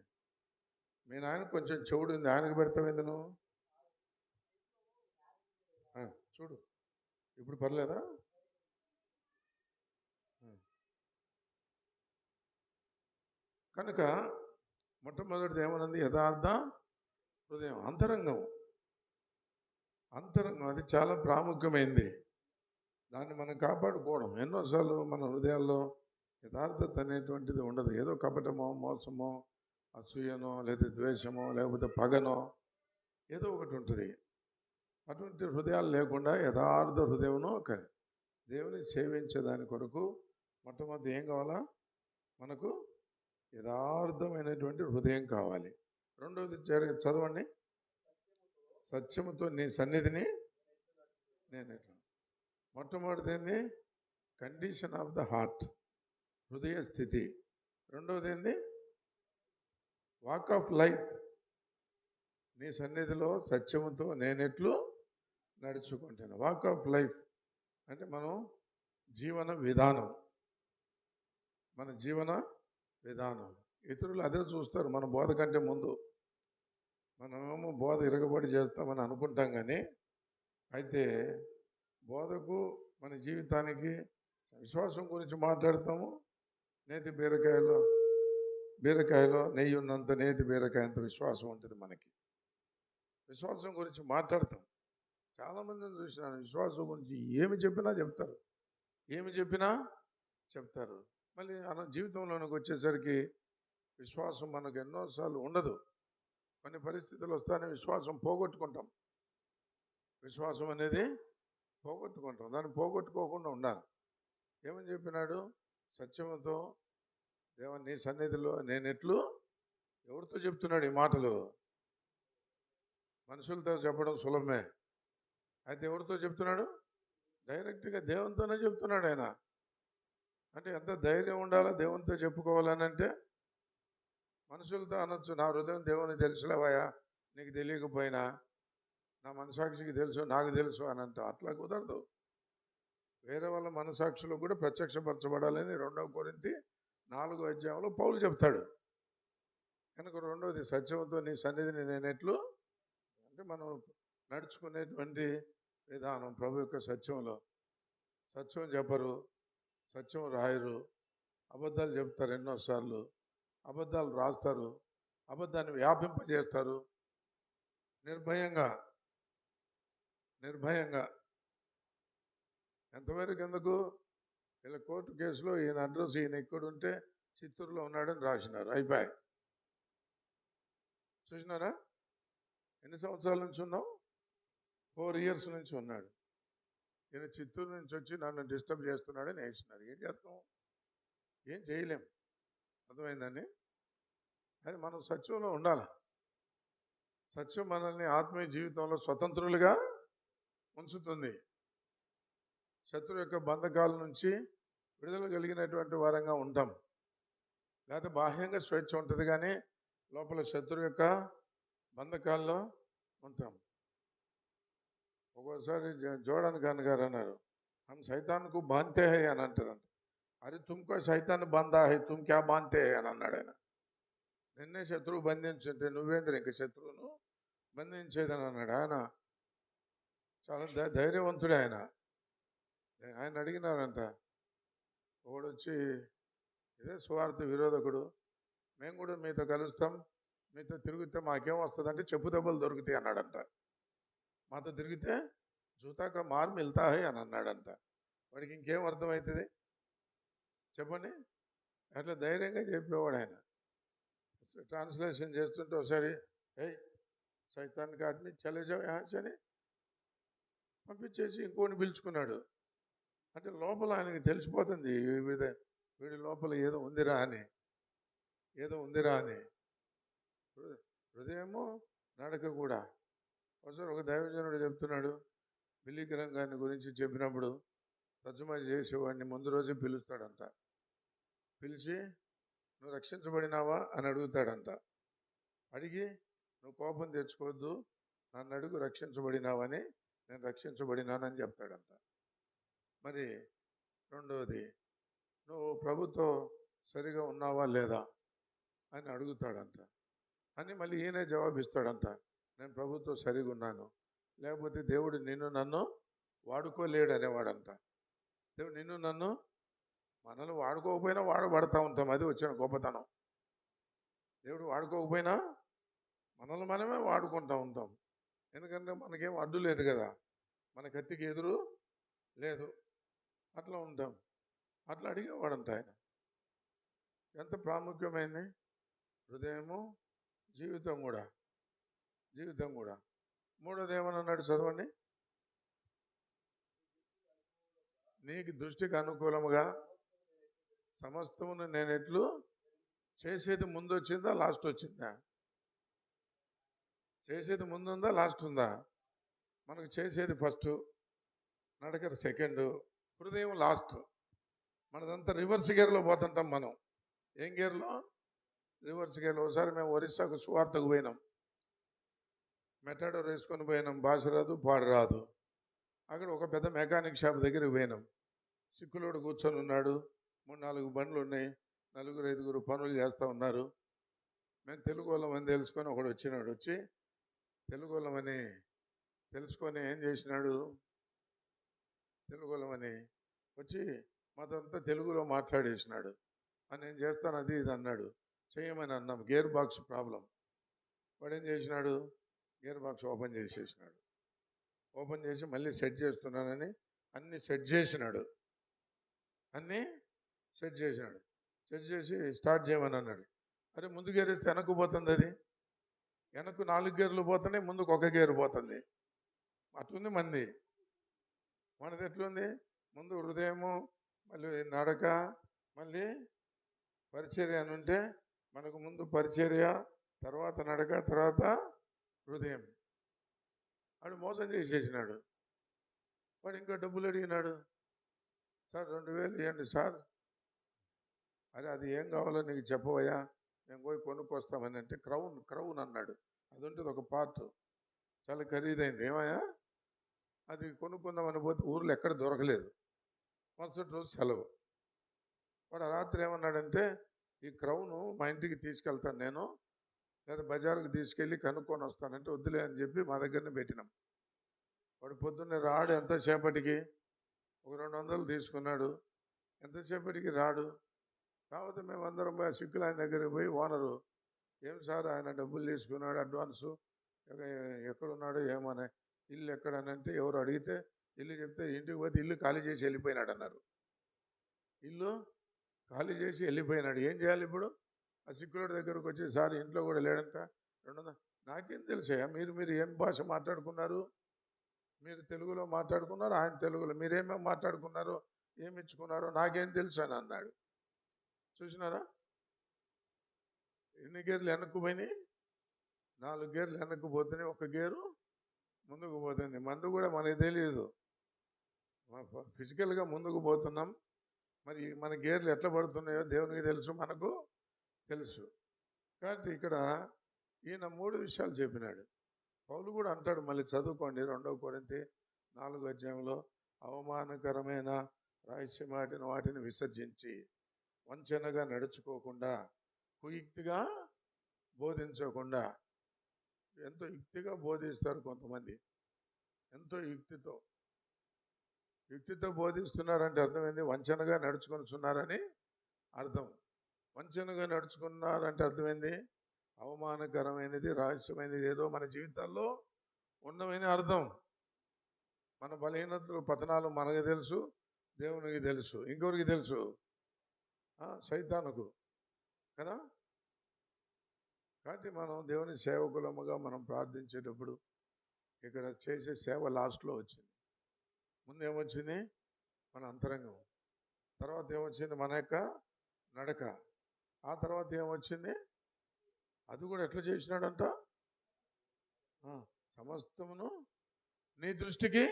మీ నాయన కొంచెం చెవుడు ఉంది, ఆయనకు పెడతావేంది నువ్వు? చూడు, ఇప్పుడు పర్లేదా? కనుక మొట్టమొదటిది ఏమన్నది? యథార్థ హృదయం. అంతరంగం అది చాలా ప్రాముఖ్యమైంది. దాన్ని మనం కాపాడుకోవడం. ఎన్నోసార్లు మన హృదయాల్లో యథార్థత అనేటువంటిది ఉండదు. ఏదో కపటమో, మోసమో, అసూయనో, లేదా ద్వేషమో, లేకపోతే పగనో ఏదో ఒకటి ఉంటుంది. అటువంటి హృదయాలు లేకుండా యథార్థ హృదయమును దేవుని సేవించేదాని కొరకు మొట్టమొదటి ఏం కావాలా? మనకు యథార్థమైనటువంటి హృదయం కావాలి. రెండవది చదవండి. సత్యముతో నీ సన్నిధిని నేను. మొట్టమొదటిది ఏంది? కండిషన్ ఆఫ్ ద హార్ట్, హృదయ స్థితి. రెండవది ఏంది? Walk of life. నీ సన్నిధిలో సత్యముతో నేనెట్లు నడుచుకుంటాను. వాక్ ఆఫ్ లైఫ్ అంటే మనం జీవన విధానం, మన జీవన విధానం. ఇతరులు అదే చూస్తారు మన బోధ కంటే ముందు. మనమేమో బోధ ఇరగబడి చేస్తామని అనుకుంటాం, కానీ అయితే బోధకు మన జీవితానికి విశ్వాసం గురించి మాట్లాడతాము. నేతి బీరకాయలో నెయ్యి ఉన్నంత నేతి బీరకాయ అంత విశ్వాసం ఉంటుంది మనకి. విశ్వాసం గురించి మాట్లాడతాం. చాలామందిని చూసినాను, విశ్వాసం గురించి ఏమి చెప్పినా చెప్తారు. మళ్ళీ జీవితంలోనికి వచ్చేసరికి విశ్వాసం మనకు ఎన్నోసార్లు ఉండదు. కొన్ని పరిస్థితులు వస్తానే విశ్వాసం పోగొట్టుకుంటాం. విశ్వాసం అనేది పోగొట్టుకుంటాం. దాన్ని పోగొట్టుకోకుండా ఉండాలి. ఏమని చెప్పినాడు? సత్యముతో దేవుని నీ సన్నిధిలో నేనెట్లు. ఎవరితో చెప్తున్నాడు ఈ మాటలు? మనుషులతో చెప్పడం సులభమే. అయితే ఎవరితో చెప్తున్నాడు? డైరెక్ట్గా దేవునితోనే చెప్తున్నాడు ఆయన. అంటే ఎంత ధైర్యం ఉండాలో దేవునితో చెప్పుకోవాలని అంటే. మనుషులతో అనొచ్చు, నా హృదయం దేవుని తెలుసులేవయ్యా, నీకు తెలియకపోయినా నా మనసాక్షికి తెలుసు, నాకు తెలుసు అని అంట. అట్లా కుదరదు. వేరే వాళ్ళ మనసాక్షులు కూడా ప్రత్యక్షపరచబడాలని 2 కొరింథీ 4వ అధ్యాయంలో పౌలు చెప్తాడు. కనుక రెండవది సత్యంతో నీ సన్నిధిని నేనెట్లు అంటే మనం నడుచుకునేటువంటి విధానం. ప్రభు యొక్క సత్యంలో సత్యం చెప్పరు, సత్యం రాయరు, అబద్ధాలు చెప్తారు. ఎన్నోసార్లు అబద్ధాలు రాస్తారు, అబద్ధాన్ని వ్యాపింపజేస్తారు. నిర్భయంగా ఎంతవరకు ఎందుకు? ఇలా కోర్టు కేసులో ఈయన అడ్రస్ ఈయన ఎక్కడుంటే చిత్తూరులో ఉన్నాడని రాసినారు, అయిపోయి. చూసినారా? ఎన్ని సంవత్సరాల నుంచి ఉన్నావు? 4 years నుంచి ఉన్నాడు. ఈయన చిత్తూరు నుంచి వచ్చి నన్ను డిస్టర్బ్ చేస్తున్నాడని వేసినారు. ఏం చేస్తాం? ఏం చేయలేం. అర్థమైందండి? అది మనం సత్యంలో ఉండాలి. సత్యం మనల్ని ఆత్మీయ జీవితంలో స్వతంత్రులుగా ఉంచుతుంది. శత్రువు యొక్క బంధకాల నుంచి విడుదల కలిగినటువంటి వారంగా ఉంటాం. లేకపోతే బాహ్యంగా స్వేచ్ఛ ఉంటుంది, కానీ లోపల శత్రువు యొక్క బంధకాల్లో ఉంటాం. ఒక్కోసారి జోడన్ ఖాన్ గారు అన్నారు, హమ్ సైతాన్కు బాంతే హై అని అంటారంట. అరే తుమ్కో సైతాన్ బందా హై, తుమ్ క్యా బాంతే అని అన్నాడు ఆయన. నిన్నే శత్రువు బంధించుంటే నువ్వేంద్ర ఇంక శత్రువును బంధించేదని అన్నాడు. ఆయన చాలా ధైర్యవంతుడు. ఆయన అడిగినారంట, ఒకడు వచ్చి, ఇదే సువార్త విరోధకుడు, మేము కూడా మీతో కలుస్తాం, మీతో తిరిగితే మాకేం వస్తుంది అంటే చెప్పు దెబ్బలు దొరుకుతాయి అన్నాడంట. మాతో తిరిగితే జూతాక మార్ మిల్తా హై అని అన్నాడంట. వాడికి ఇంకేం అర్థమవుతుంది చెప్పండి? అట్లా ధైర్యంగా చెప్పేవాడు ఆయన. ట్రాన్స్లేషన్ చేస్తుంటే ఒకసారి, ఏయ్ సైతానికి ఆద్మీ చలే జాओ यहाँ से అని పంపించేసి ఇంకోని పిలుచుకున్నాడు. అంటే లోపల ఆయనకి తెలిసిపోతుంది వీడి లోపల ఏదో ఉందిరా అని, ఏదో ఉందిరా అని. హృదయము నడక కూడా. ఒకసారి ఒక దైవజనుడు చెప్తున్నాడు, బిల్లిగ్రహం గారిని గురించి చెప్పినప్పుడు తర్జుమా చేసేవాడిని ముందు రోజే పిలుస్తాడంట. పిలిచి నువ్వు రక్షించబడినావా అని అడుగుతాడంట. అడిగి నువ్వు కోపం తెచ్చుకోవద్దు, నన్ను అడుగు రక్షించబడినావని, నేను రక్షించబడినానని చెప్తాడంట. మరి రెండవది, నువ్వు ప్రభుతో సరిగా ఉన్నావా లేదా అని అడుగుతాడంట. అని మళ్ళీ ఈయనే జవాబిస్తాడంట, నేను ప్రభుతో సరిగా ఉన్నాను, లేకపోతే దేవుడు నిన్ను నన్ను వాడుకోలేడు అనేవాడంట. దేవుడు నిన్ను నన్ను మనల్ని వాడుకోకపోయినా వాడబడతా ఉంటాం, అది వచ్చిన గొప్పతనం. దేవుడు వాడుకోకపోయినా మనల్ని మనమే వాడుకుంటూ ఉంటాం. ఎందుకంటే మనకేం అడ్డు లేదు కదా, మన కత్తికి ఎదురు లేదు, అట్లా ఉంటాం. అట్లా అడిగేవాడంట ఆయన. ఎంత ప్రాముఖ్యమైంది హృదయము, జీవితం కూడా. జీవితం కూడా. మూడోది ఏమన్నాడు చదవండి. నీకు దృష్టికి అనుకూలముగా సమస్తమును నేను ఎట్లు చేసేది ముందు వచ్చిందా లాస్ట్ వచ్చిందా? చేసేది ముందు ఉందా లాస్ట్ ఉందా? మనకు చేసేది ఫస్ట్, నడక సెకండ్, హృదయం లాస్ట్. మనదంతా రివర్స్ గేర్లో పోతుంటాం మనం. ఏం గేర్లో? రివర్స్ గేర్లో. ఒకసారి మేము ఒరిస్సాకు సువార్తకు పోయినాం. మెటాడోర్ వేసుకొని పోయినాం. భాష రాదు, పాడు రాదు. అక్కడ ఒక పెద్ద మెకానిక్ షాప్ దగ్గరికి పోయినాం. సిక్కులోడు కూర్చొని ఉన్నాడు. 3-4 బండ్లు ఉన్నాయి. 4-5 పనులు చేస్తూ ఉన్నారు. మేము తెలుగు వాళ్ళమని తెలుసుకొని ఒకడు వచ్చినాడు. వచ్చి తెలుగు వాళ్ళమని తెలుసుకొని ఏం చేసినాడు, తెలుగు వాళ్ళమని వచ్చి మాదంతా తెలుగులో మాట్లాడేసినాడు. అని నేను చేస్తాను అది ఇది అన్నాడు. చేయమని అన్నాం. Gear box problem. వాడు ఏం చేసినాడు, గేర్ బాక్స్ ఓపెన్ చేసేసినాడు. ఓపెన్ చేసి మళ్ళీ సెట్ చేస్తున్నానని అన్నీ సెట్ చేసినాడు. అన్నీ సెట్ చేసినాడు. సెట్ చేసి స్టార్ట్ చేయమని అన్నాడు. అరే ముందు గేర్ వేస్తే వెనక్కు పోతుంది. అది వెనక్కు 4 గేర్లు పోతున్నాయి, ముందుకు 1 గేరు పోతుంది. అట్లుంది మంది. మనది ఎట్లుంది? ముందు హృదయము, మళ్ళీ నడక, మళ్ళీ పరిచర్య అని ఉంటే మనకు ముందు పరిచర్య, తర్వాత నడక, తర్వాత హృదయం. వాడు మోసం చేసేసినాడు. వాడు ఇంకా డబ్బులు అడిగినాడు. సార్ 2000 ఇవ్వండి సార్. అరే అది ఏం కావాలో నీకు చెప్పవయ్యా, మేము పోయి కొనుక్కొస్తామని అంటే క్రౌన్ అన్నాడు. అది ఉంటుంది ఒక పార్ట్, చాలా ఖరీదైంది. ఏమయ్యా అది కొనుక్కుందామని పోతే ఊర్లో ఎక్కడ దొరకలేదు. మరుసటి రోజు సెలవు. వాడు రాత్రి ఏమన్నాడంటే, ఈ క్రౌను మా ఇంటికి తీసుకెళ్తాను నేను, లేదా బజారుకు తీసుకెళ్ళి కనుక్కొని వస్తానంటే వద్దులే అని చెప్పి మా దగ్గరనే పెట్టినాం. వాడు పొద్దున్నే రాడు. ఎంతసేపటికి? ఒక 200 తీసుకున్నాడు. ఎంతసేపటికి రాడు. కాకపోతే మేమందరం పోయి సిక్కులు ఆయన దగ్గరికి పోయి, ఓనరు ఏం సార్ ఆయన డబ్బులు తీసుకున్నాడు అడ్వాన్సు, ఎక్కడున్నాడు ఏమని, ఇల్లు ఎక్కడనంటే ఎవరు అడిగితే ఇల్లు చెప్తే ఇంటికి పోతే ఇల్లు ఖాళీ చేసి వెళ్ళిపోయినాడు అన్నారు. ఇల్లు ఖాళీ చేసి వెళ్ళిపోయినాడు. ఏం చేయాలి ఇప్పుడు? ఆ సిక్కులోడి దగ్గరకు వచ్చి, సార్ ఇంట్లో కూడా లేడంట. 200. నాకేం తెలుసా, మీరు ఏం భాష మాట్లాడుకున్నారు? మీరు తెలుగులో మాట్లాడుకున్నారు, ఆయన తెలుగులో. మీరేమేమి మాట్లాడుకున్నారో, ఏమి ఇచ్చుకున్నారో నాకేం తెలుసు అని అన్నాడు. చూసినారా? ఎన్ని గేర్లు వెనక్కు పోయినాయి? 4 గేర్లు వెనక్కు పోతున్నాయి, 1 గేరు ముందుకు పోతుంది. మందు కూడా మనకి తెలియదు. ఫిజికల్గా ముందుకు పోతున్నాం. మరి మన గేర్లు ఎట్లా పడుతున్నాయో దేవునికి తెలుసు, మనకు తెలుసు. కాబట్టి ఇక్కడ ఈయన 3 విషయాలు చెప్పినాడు. పౌలు కూడా అంటాడు, మళ్ళీ చదువుకోండి 2 కొరింథీ 4వ అధ్యాయంలో, అవమానకరమైన రహస్యమాటిన వాటిని విసర్జించి వంచనగా నడుచుకోకుండా, కుయుక్తిగా బోధించకుండా. ఎంతో యుక్తిగా బోధిస్తారు కొంతమంది, ఎంతో యుక్తితో బోధిస్తున్నారంటే అర్థమైంది, వంచనగా నడుచుకొనిచున్నారని అర్థం. వంచనగా నడుచుకున్నారంటే అర్థమైంది, అవమానకరమైనది, రహస్యమైనది ఏదో మన జీవితాల్లో ఉన్నవని అర్థం. మన బలహీనతలు, పతనాలు మనకు తెలుసు, దేవునికి తెలుసు. ఇంకొకరికి తెలుసు? సైతానుకు కదా. కాబట్టి మనం దేవుని సేవకులముగా మనం ప్రార్థించేటప్పుడు ఇక్కడ చేసే సేవ లాస్ట్లో వచ్చింది. ముందు ఏమొచ్చింది? మన అంతరంగం. తర్వాత ఏమొచ్చింది? మన యొక్క నడక. ఆ తర్వాత ఏమొచ్చింది? అది కూడా ఎట్లా చేసినాడంట? సమస్తమును నీ దృష్టికి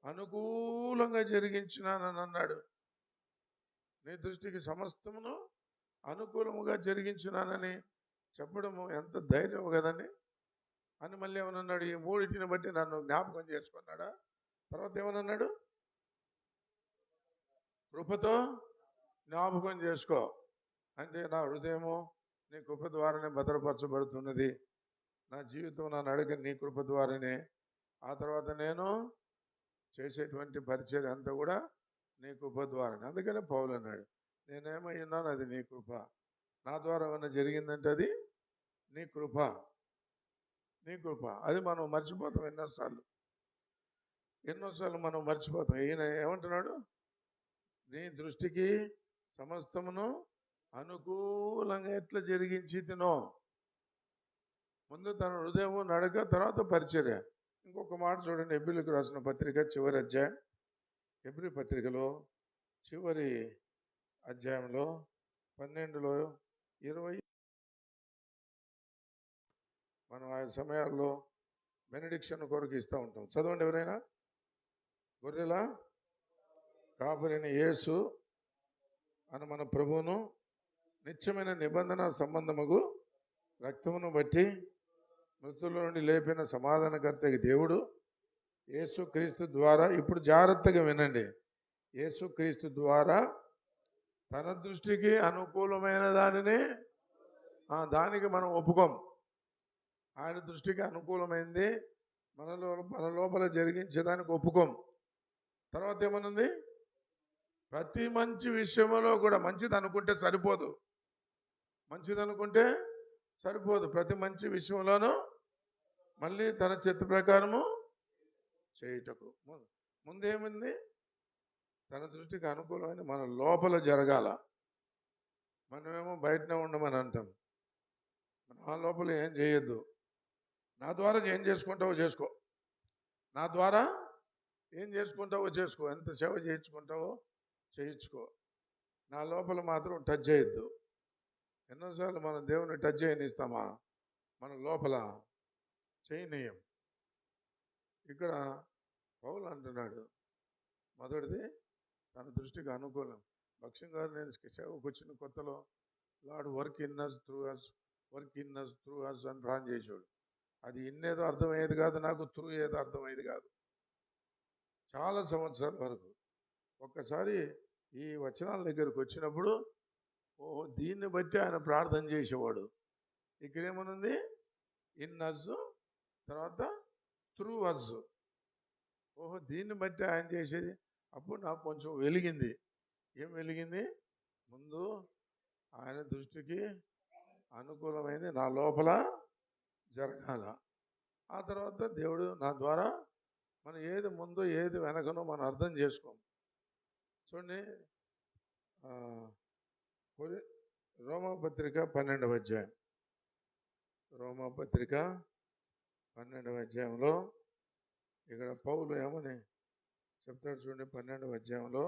అనుకూలంగా జరిగించినానని అన్నాడు. నీ దృష్టికి సమస్తమును అనుకూలముగా జరిగించినానని చెప్పడము ఎంత ధైర్యం కదండి. అని మళ్ళీ ఏమన్నాడు? ఈ మూడింటిని బట్టి నన్ను జ్ఞాపకం చేసుకున్నాడా? తర్వాత ఏమన్నాడు? కృపతో జ్ఞాపకం చేసుకో. అంటే నా హృదయము నీ కృప ద్వారానే భద్రపరచబడుతున్నది. నా జీవితం, నా నడక నీ కృప ద్వారానే. ఆ తర్వాత నేను చేసేటువంటి పరిచయం అంతా కూడా నీ కృప ద్వారానే. అందుకనే పౌలు అన్నాడు, నేనేమై ఉన్నాను అది నీ కృప. నా ద్వారా ఏమన్నా జరిగిందంటే అది నీ కృప. నీ కృప. అది మనం మర్చిపోతాం ఎన్నోసార్లు మనం మర్చిపోతాం. ఈయన ఏమంటున్నాడు? నీ దృష్టికి సమస్తమును అనుకూలంగా ఎట్లా జరిగించి తినో. ముందు తన హృదయము, నడక, తర్వాత పరిచర్య. ఇంకొక మాట చూడండి, హెబ్రీయులకు రాసిన పత్రిక చివరి అధ్యాయం. హెబ్రీ పత్రికలో చివరి అధ్యాయంలో 12లో 20 మనం ఆ సమయాల్లో బెనడిక్షన్ కొరకు ఇస్తూ ఉంటాం. చదవండి ఎవరైనా. గొర్రెల కాపరిని యేసు అని మన ప్రభువును నిత్యమైన నిబంధన సంబంధముగు రక్తమును బట్టి మృతుల నుండి లేపిన సమాధానకర్తకి దేవుడు యేసుక్రీస్తు ద్వారా, ఇప్పుడు జాగ్రత్తగా వినండి, యేసుక్రీస్తు ద్వారా తన దృష్టికి అనుకూలమైన దానికి మనం ఒప్పుకోం. ఆయన దృష్టికి అనుకూలమైంది మన లోపల జరిగించేదానికి ఒప్పుకోం. తర్వాత ఏమనుంది? ప్రతి మంచి విషయంలో కూడా మంచిది అనుకుంటే సరిపోదు. ప్రతి మంచి విషయంలోనూ మళ్ళీ తన చిత్త ప్రకారము చేయుటకు. ముందేముంది? తన దృష్టికి అనుకూలమైన మన లోపల జరగాల. మనమేమో బయటనే ఉండమని అంటాం. నా లోపల ఏం చేయొద్దు. నా ద్వారా ఏం చేసుకుంటావో చేసుకో. నా ద్వారా ఏం చేసుకుంటావో చేసుకో. ఎంత సేవ చేయించుకుంటావో చేయించుకో. నా లోపల మాత్రం టచ్ చేయొద్దు. ఎన్నోసార్లు మనం దేవుని టచ్ చేయనిస్తామా? మన లోపల చేయనీయం. ఇక్కడ పౌలు అంటున్నాడు, మొదటిది తన దృష్టికి అనుకూలం. భక్ష్యం గారు నేను సేవకు వచ్చిన కొత్తలో Lord work in us through us అని ప్రార్థన చేసేవాడు. అది ఇన్నేదో అర్థమయ్యేది కాదు నాకు, త్రూ ఏదో అర్థమయ్యేది కాదు చాలా సంవత్సరాల వరకు. ఒక్కసారి ఈ వచనాల దగ్గరకు వచ్చినప్పుడు ఓహో, దీన్ని బట్టి ఆయన ప్రార్థన చేసేవాడు. ఇక్కడేమనుంది? ఇన్ అస్, తర్వాత త్రూ అస్. ఓహో, దీన్ని బట్టి ఆయన చేసేది. అప్పుడు నాకు కొంచెం వెలిగింది. ఏం వెలిగింది? ముందు ఆయన దృష్టికి అనుకూలమైంది నా లోపల జరగాల. ఆ తర్వాత దేవుడు నా ద్వారా మనం ఏది ముందు ఏది వెనకనో మనం అర్థం చేసుకోం. చూడండి, రోమాపత్రిక 12వ అధ్యాయం. రోమాపత్రిక 12వ అధ్యాయంలో ఇక్కడ పౌలు ఏమని చెప్తాడు చూడండి. 12వ అధ్యాయంలో,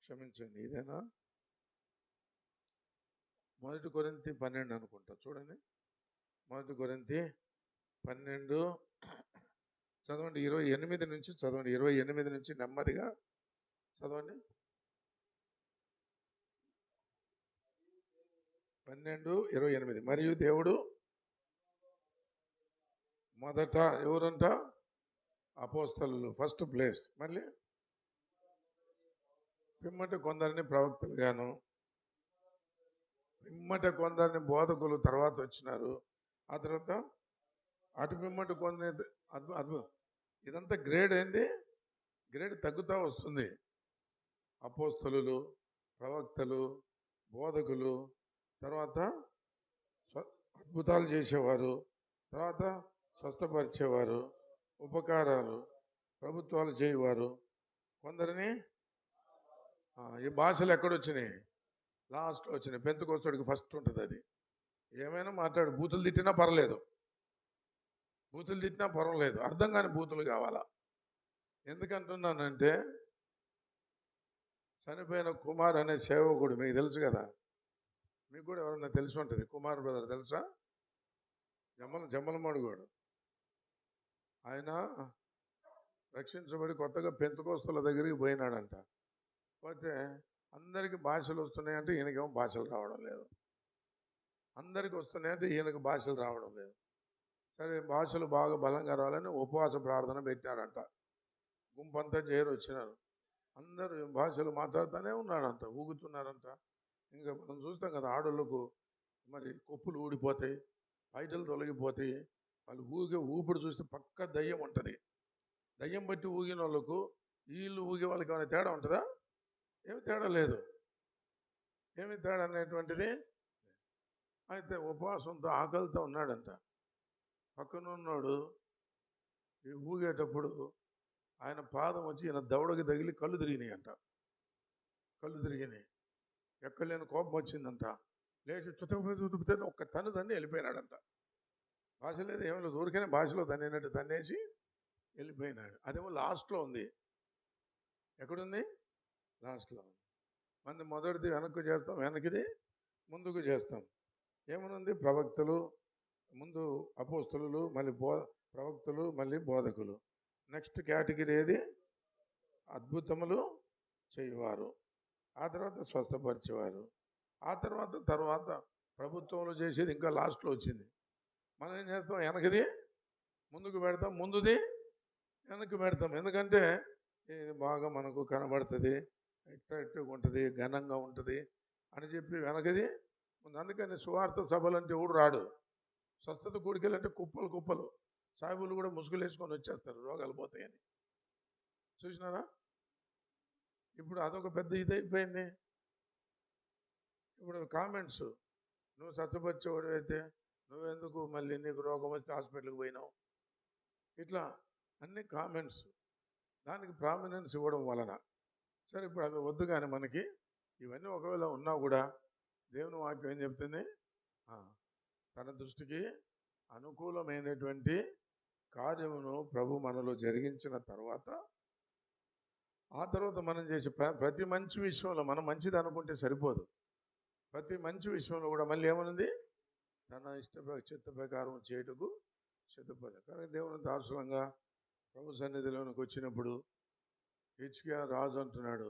క్షమించండి, ఇదేనా? 1 కొరింథీ 12 అనుకుంటా. చూడండి, 1 కొరింథీ 12 చదవండి. 28 నుంచి చదవండి. 28 నుంచి నెమ్మదిగా చదవండి. 12:28. మరియు దేవుడు మొదట ఎవరంట? అపోస్తలులు, ఫస్ట్ ప్లేస్. మళ్ళీ పిమ్మట కొందరిని ప్రవక్తలుగాను, పిమ్మట కొందరిని బోధకులు తర్వాత వచ్చినారు. ఆ తర్వాత అటు పిమ్మట కొందరి ఇదంతా గ్రేడ్ ఏంది? గ్రేడ్ తగ్గుతూ వస్తుంది. అపోస్తలులు, ప్రవక్తలు, బోధకులు, తర్వాత అద్భుతాలు చేసేవారు, తర్వాత స్వస్థపరిచేవారు, ఉపకారాలు, ప్రభుత్వాలు చేయవారు, కొందరిని ఈ భాషలు ఎక్కడొచ్చినాయి? లాస్ట్లో వచ్చినాయి. పెంతెకొస్తేడికి ఫస్ట్ ఉంటుంది అది. ఏమైనా మాట్లాడు, బూతులు తిట్టినా పర్లేదు, బూతులు తిట్టినా పర్వాలేదు, అర్థం కాని బూతులు కావాలా. ఎందుకంటున్నానంటే చనిపోయిన కుమార్ అనే సేవకుడు మీకు తెలుసు కదా, మీకు కూడా ఎవరన్నా తెలిసి ఉంటుంది. కుమార్ బ్రదర్ తెలుసా? జమ్మలమడుగోడు. ఆయన రక్షించబడి కొత్తగా పెంతుకోస్తుల దగ్గరికి పోయినాడంట. పోతే అందరికీ భాషలు వస్తున్నాయంటే ఈయనకేమో భాషలు రావడం లేదు, అందరికి వస్తున్నాయంటే ఈయనకు భాషలు రావడం లేదు. సరే, భాషలు బాగా బలంగా రావాలని ఉపవాస ప్రార్థన పెట్టారంట. గుంపంతా చేరి వచ్చినారు, అందరూ భాషలు మాట్లాడుతూనే ఉన్నాడంట, ఊగుతున్నారంట. ఇంకా మనం చూస్తాం కదా, ఆడోళ్ళకు మరి కొప్పులు ఊడిపోతాయి, పైటలు తొలగిపోతాయి, వాళ్ళు ఊగే ఊపిడి చూస్తే పక్క దయ్యం ఉంటుంది. దయ్యం బట్టి ఊగిన వాళ్ళకు వీళ్ళు ఊగే వాళ్ళకి ఏమైనా తేడా ఉంటుందా? ఏమి తేడా లేదు. ఏమి తేడా అనేటువంటిది. అయితే ఉపవాసంతో ఆకలితో ఉన్నాడంట. పక్కన ఉన్నాడు ఈ ఊగేటప్పుడు ఆయన పాదం వచ్చి ఈయన దవడకి తగిలి కళ్ళు తిరిగినాయి అంట. కళ్ళు తిరిగినాయి, ఎక్కలేని కోపం వచ్చిందంట. లేచి చుట్టుకుపోతే ఒక్క తను తన్ని వెళ్ళిపోయినాడంట. భాష లేదు, ఏమో లేదు, ఊరికనే భాషలో తన్నినట్టు తన్నేసి వెళ్ళిపోయినాడు. అదేమో లాస్ట్లో ఉంది. ఎక్కడుంది? లాస్ట్లో ఉంది. మన మొదటిది వెనక్కు చేస్తాం, వెనక్కిది ముందుకు చేస్తాం. ఏమనుంది? ప్రవక్తలు, ముందు అపోస్తలులు, మళ్ళీ ప్రవక్తలు, మళ్ళీ బోధకులు. నెక్స్ట్ కేటగిరీ ఏది? అద్భుతములు చేయువారు, ఆ తర్వాత స్వస్థపరిచేవారు, ఆ తర్వాత ప్రభుత్వంలో చేసేది ఇంకా లాస్ట్లో వచ్చింది. మనం ఏం చేస్తాం? వెనకది ముందుకు పెడతాం, ముందుది వెనక్కి పెడతాం. ఎందుకంటే ఇది బాగా మనకు కనబడుతుంది, అట్రాక్టివ్గా ఉంటుంది, ఘనంగా ఉంటుంది అని చెప్పి వెనకది ముందు. అందుకని సువార్త సభలు అంటే ఎవడు రాడు. స్వస్థత కూడికెళ్ళంటే కుప్పలు కుప్పలు సాయిబులు కూడా ముసుగులు వేసుకొని వచ్చేస్తారు, రోగాలు పోతాయని. చూసినారా? ఇప్పుడు అదొక పెద్ద ఇది అయిపోయింది. ఇప్పుడు కామెంట్స్, నువ్వు స్వస్థపరిచేవాడు అయితే నువ్వెందుకు మళ్ళీ నీకు రోగం వస్తే హాస్పిటల్కి పోయినావు, ఇట్లా అన్ని కామెంట్స్. దానికి ప్రామినెన్స్ ఇవ్వడం వలన సరే ఇప్పుడు అవి వద్దు. కానీ మనకి ఇవన్నీ ఒకవేళ ఉన్నా కూడా దేవుని వాక్యం ఏం చెప్తుంది? తన దృష్టికి అనుకూలమైనటువంటి కార్యమును ప్రభు మనలో జరిగించిన తర్వాత, ఆ తర్వాత మనం చేసే ప్రతి మంచి విషయంలో మనం మంచిది అనుకుంటే సరిపోదు. ప్రతి మంచి విషయంలో కూడా మళ్ళీ ఏమనుంది? తన చిత్త ప్రకారం చేయుటకు సిద్ధపడ. కానీ దేవుని దార్శనంగా ప్రభు సన్నిధిలోనికి వచ్చినప్పుడు హిజ్కియా రాజు అంటున్నాడు,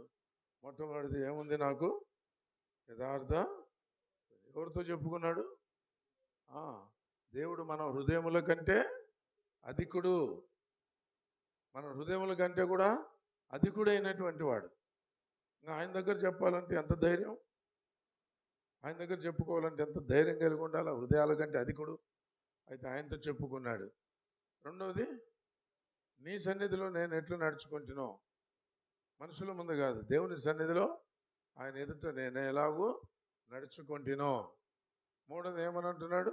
మొట్టమొదటిది ఏముంది నాకు? యథార్థ. ఎవరితో చెప్పుకున్నాడు? దేవుడు మన హృదయముల కంటే అధికుడు, మన హృదయముల కంటే కూడా అధికుడైనటువంటి వాడు. ఇంకా ఆయన దగ్గర చెప్పాలంటే ఎంత ధైర్యం, ఆయన దగ్గర చెప్పుకోవాలంటే ఎంత ధైర్యం కలిగి ఉండాలి. హృదయాల కంటే అధికుడు అయితే ఆయనతో చెప్పుకున్నాడు. రెండవది, నీ సన్నిధిలో నేను ఎట్లా నడుచుకుంటున్నానో, మనుషుల ముందు కాదు, దేవుని సన్నిధిలో ఆయన ఎదుట నేను ఎలాగూ నడుచుకుంటున్నానో. మూడవది ఏమని అంటున్నాడు?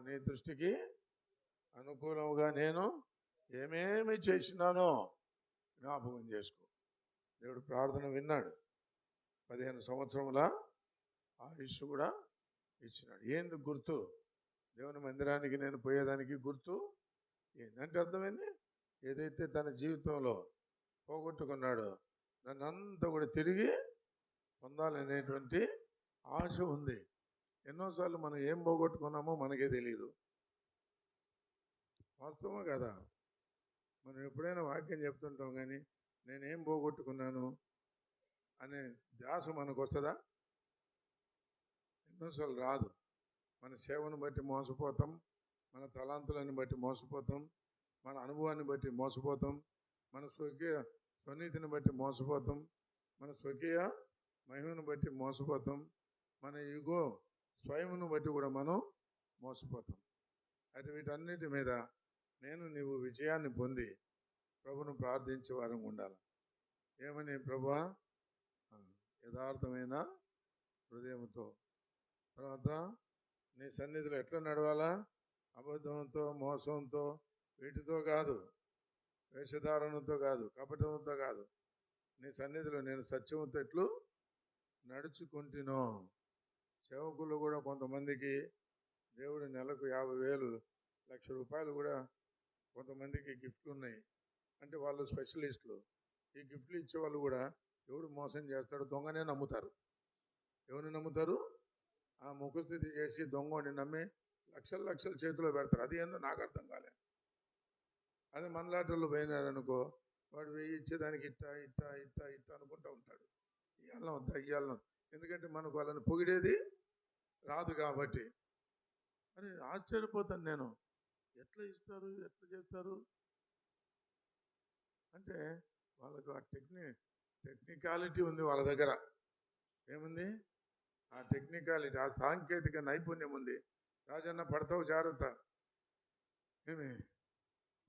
నీ దృష్టికి అనుకూలంగా నేను ఏమేమి చేసినానో జ్ఞాపకం చేసుకో. దేవుడు ప్రార్థన విన్నాడు. 15 సంవత్సరముల ఆయుష్ కూడా ఇచ్చినాడు. ఏంది గుర్తు? దేవుని మందిరానికి నేను పోయేదానికి గుర్తు ఏంటంటే అర్థమైంది, ఏదైతే తన జీవితంలో పోగొట్టుకున్నాడో దాన్ని అంతా కూడా తిరిగి పొందాలనేటువంటి ఆశ ఉంది. ఎన్నోసార్లు మనం ఏం పోగొట్టుకున్నామో మనకే తెలియదు. వాస్తవమే కదా? మనం ఎప్పుడైనా వాక్యం చెప్తుంటాం, కానీ నేనేం పోగొట్టుకున్నాను అనే ధ్యాస మనకు వస్తుందా? ఎన్నోసార్లు రాదు. మన సేవను బట్టి మోసపోతాం, మన తలాంతులను బట్టి మోసపోతాం, మన అనుభవాన్ని బట్టి మోసపోతాం, మన స్వనీతిని బట్టి మోసపోతాం, మన స్వకీయ మహిమను బట్టి మోసపోతాం, మన ఈగో స్వయమును బట్టి కూడా మనం మోసపోతాం. అయితే వీటన్నిటి మీద నీవు విజయాన్ని పొంది ప్రభును ప్రార్థించే వారం ఉండాలి. ఏమని? ప్రభువా, యథార్థమైన హృదయంతో. తర్వాత నీ సన్నిధిలో ఎట్లా నడవాలా? అబద్ధంతో, మోసంతో, వీటితో కాదు, వేషధారణతో కాదు, కపటంతో కాదు. నీ సన్నిధిలో నేను సత్యంతో ఎట్లు నడుచుకుంటునో. సేవకులు కూడా కొంతమందికి దేవుడు నెలకు 50,000 1,00,000 కూడా కొంతమందికి గిఫ్ట్లు ఉన్నాయి. అంటే వాళ్ళు స్పెషలిస్టులు. ఈ గిఫ్ట్లు ఇచ్చే వాళ్ళు కూడా ఎవడు మోసం చేస్తాడు దొంగనే నమ్ముతారు. ఎవరిని నమ్ముతారు? ఆ ముఖస్థితి చేసి దొంగని నమ్మి లక్షలు చేతిలో పెడతారు. అది ఏందో నాకు అర్థం కాలేదు. అదే మనలాటలు పోయినారనుకో, వాడు 1000 ఇచ్చేదానికి ఇట్ట అనుకుంటూ ఉంటాడు. ఇవ్వాలని వద్దా ఇవ్వాలని. ఎందుకంటే మనకు వాళ్ళని పొగిడేది రాదు కాబట్టి. అని ఆశ్చర్యపోతాను నేను. ఎట్లా ఇస్తారు, ఎట్లా చేస్తారు అంటే వాళ్ళకు ఆ టెక్నికాలిటీ ఉంది వాళ్ళ దగ్గర. ఏముంది? ఆ టెక్నికాలిటీ, ఆ సాంకేతిక నైపుణ్యం ఉంది. రాజన్న పడతావు జాగ్రత్త. ఏమి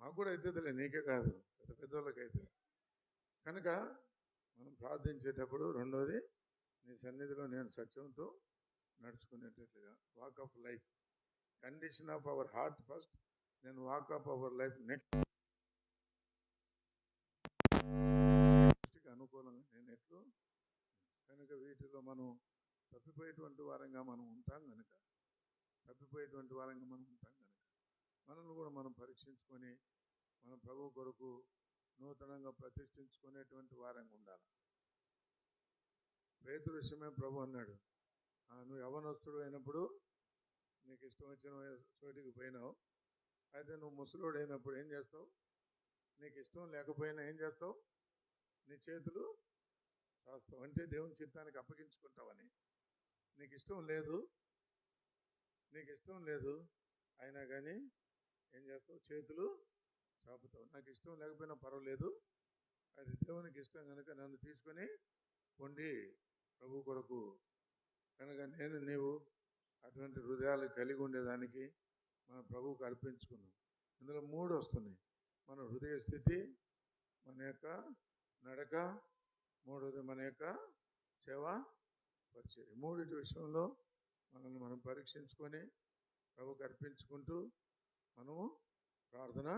మాకు కూడా అవుతుందిలే, నీకే కాదు, పెద్దోళ్ళకైతే. కనుక మనం ప్రార్థించేటప్పుడు రెండోది, నీ సన్నిధిలో నేను సత్యంతో నడుచుకునేటట్లుగా walk of life, condition of our heart first, then walk of our life next. అనుకూలంగా నేను ఎట్లు కనుక వీటిలో మనం తప్పిపోయేటువంటి వారంగా మనం ఉంటాం కనుక మనల్ని కూడా మనం పరీక్షించుకొని మన ప్రభు కొరకు నూతనంగా ప్రతిష్ఠించుకునేటువంటి వారంగా ఉండాలి. పేతురు విషయమే ప్రభు అన్నాడు, నువ్వు యవనస్తుడు అయినప్పుడు నీకు ఇష్టం వచ్చిన చోటికి పోయినావు. అయితే నువ్వు ముసలోడు అయినప్పుడు ఏం చేస్తావు? నీకు ఇష్టం లేకపోయినా ఏం చేస్తావు? నీ చేతులు చాస్తావు. అంటే దేవుని చిత్తానికి అప్పగించుకుంటావని. నీకు ఇష్టం లేదు అయినా కానీ ఏం చేస్తావు? చేతులు చాపుతావు. నాకు ఇష్టం లేకపోయినా పర్వాలేదు, అది దేవునికి ఇష్టం కనుక నన్ను తీసుకొని పొండి ప్రభు కొరకు. కనుక నీవు అటువంటి హృదయాలు కలిగి ఉండేదానికి మన ప్రభువుకు అర్పించుకున్నాం. ఇందులో 3 వస్తున్నాయి: మన హృదయ స్థితి, మన యొక్క నడక, మూడవది మన యొక్క సేవ పరిచర్య. 3 విషయంలో మనల్ని మనం పరీక్షించుకొని ప్రభువుకు అర్పించుకుంటూ మనము ప్రార్థన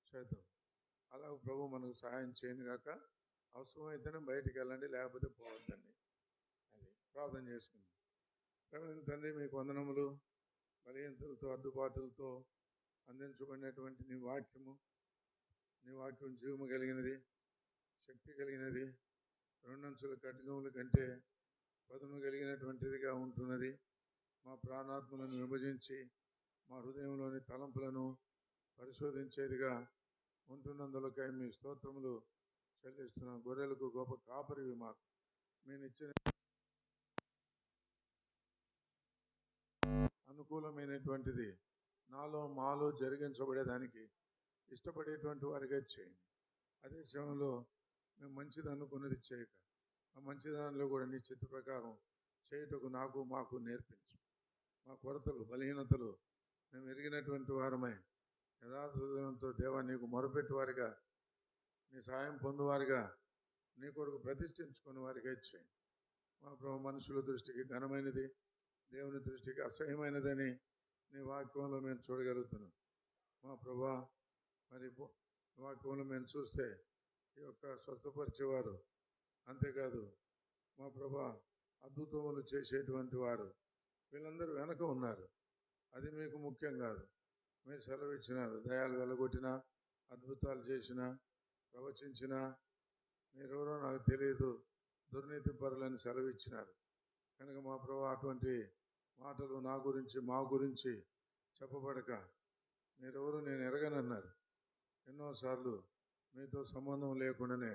చేద్దాం. అలా ప్రభు మనకు సహాయం చేయను గాక. అవసరమైతేనే బయటికి వెళ్ళండి, లేకపోతే పోవద్దండి. అది ప్రార్థన చేసుకుందాం. ప్రేమ తండ్రి, మీకు వందనములు. బలహీనతలతో అడ్డుబాటులతో అందించబడినటువంటి నీ వాక్యం జీవము కలిగినది, శక్తి కలిగినది, 2 అంచుల ఖడ్గముల కంటే పదును కలిగినటువంటిదిగా ఉంటున్నది. మా ప్రాణాత్మలను విభజించి మా హృదయంలోని తలంపులను పరిశోధించేదిగా ఉంటున్నందులకై మీ స్తోత్రములు చెల్లిస్తున్నాం. గొర్రెలకు గొప్ప కాపరివి మాకు. మేము ఇచ్చిన అనుకూలమైనటువంటిది నాలో మాలో జరిగించబడేదానికి ఇష్టపడేటువంటి వారిగా చేయండి. అదే సమయంలో మేము మంచిది అనుకున్నది చేయక, ఆ మంచిదానిలో కూడా నీ చిత్త ప్రకారం చేయుటకు మాకు నేర్పించు. మా కొరతలు, బలహీనతలు మేము ఎరిగినటువంటి వారమై యథార్థంతో దేవా నీకు మొరపెట్టి వారిగా, నీ సహాయం పొందువారిగా, నీ కొరకు ప్రతిష్ఠించుకునే వారిగా చేయండి. మా ప్రభు మనుషుల దృష్టికి ఘనమైనది, దేవుని దృష్టికి అసహ్యమైనదని నీ వాక్యంలో మేము చూడగలుగుతున్నాం. మా ప్రభా, మరి వాక్యంలో మేము చూస్తే ఈ యొక్క స్వస్థపరిచేవారు, అంతేకాదు మా ప్రభా అద్భుతములు చేసేటువంటి వారు వీళ్ళందరూ వెనక ఉన్నారు. అది మీకు ముఖ్యం కాదు. మీరు సెలవు ఇచ్చినారు. దయాలు వెలగొట్టినా, అద్భుతాలు చేసినా, ప్రవచించినా మీరెవరో నాకు తెలియదు, దుర్నీతి పరులని సెలవు ఇచ్చినారు. కనుక మా ప్రభా అటువంటి మాటలు నా గురించి, మా గురించి చెప్పబడక మీరెవరు నేను ఎరగనన్నారు. ఎన్నోసార్లు మీతో సంబంధం లేకుండానే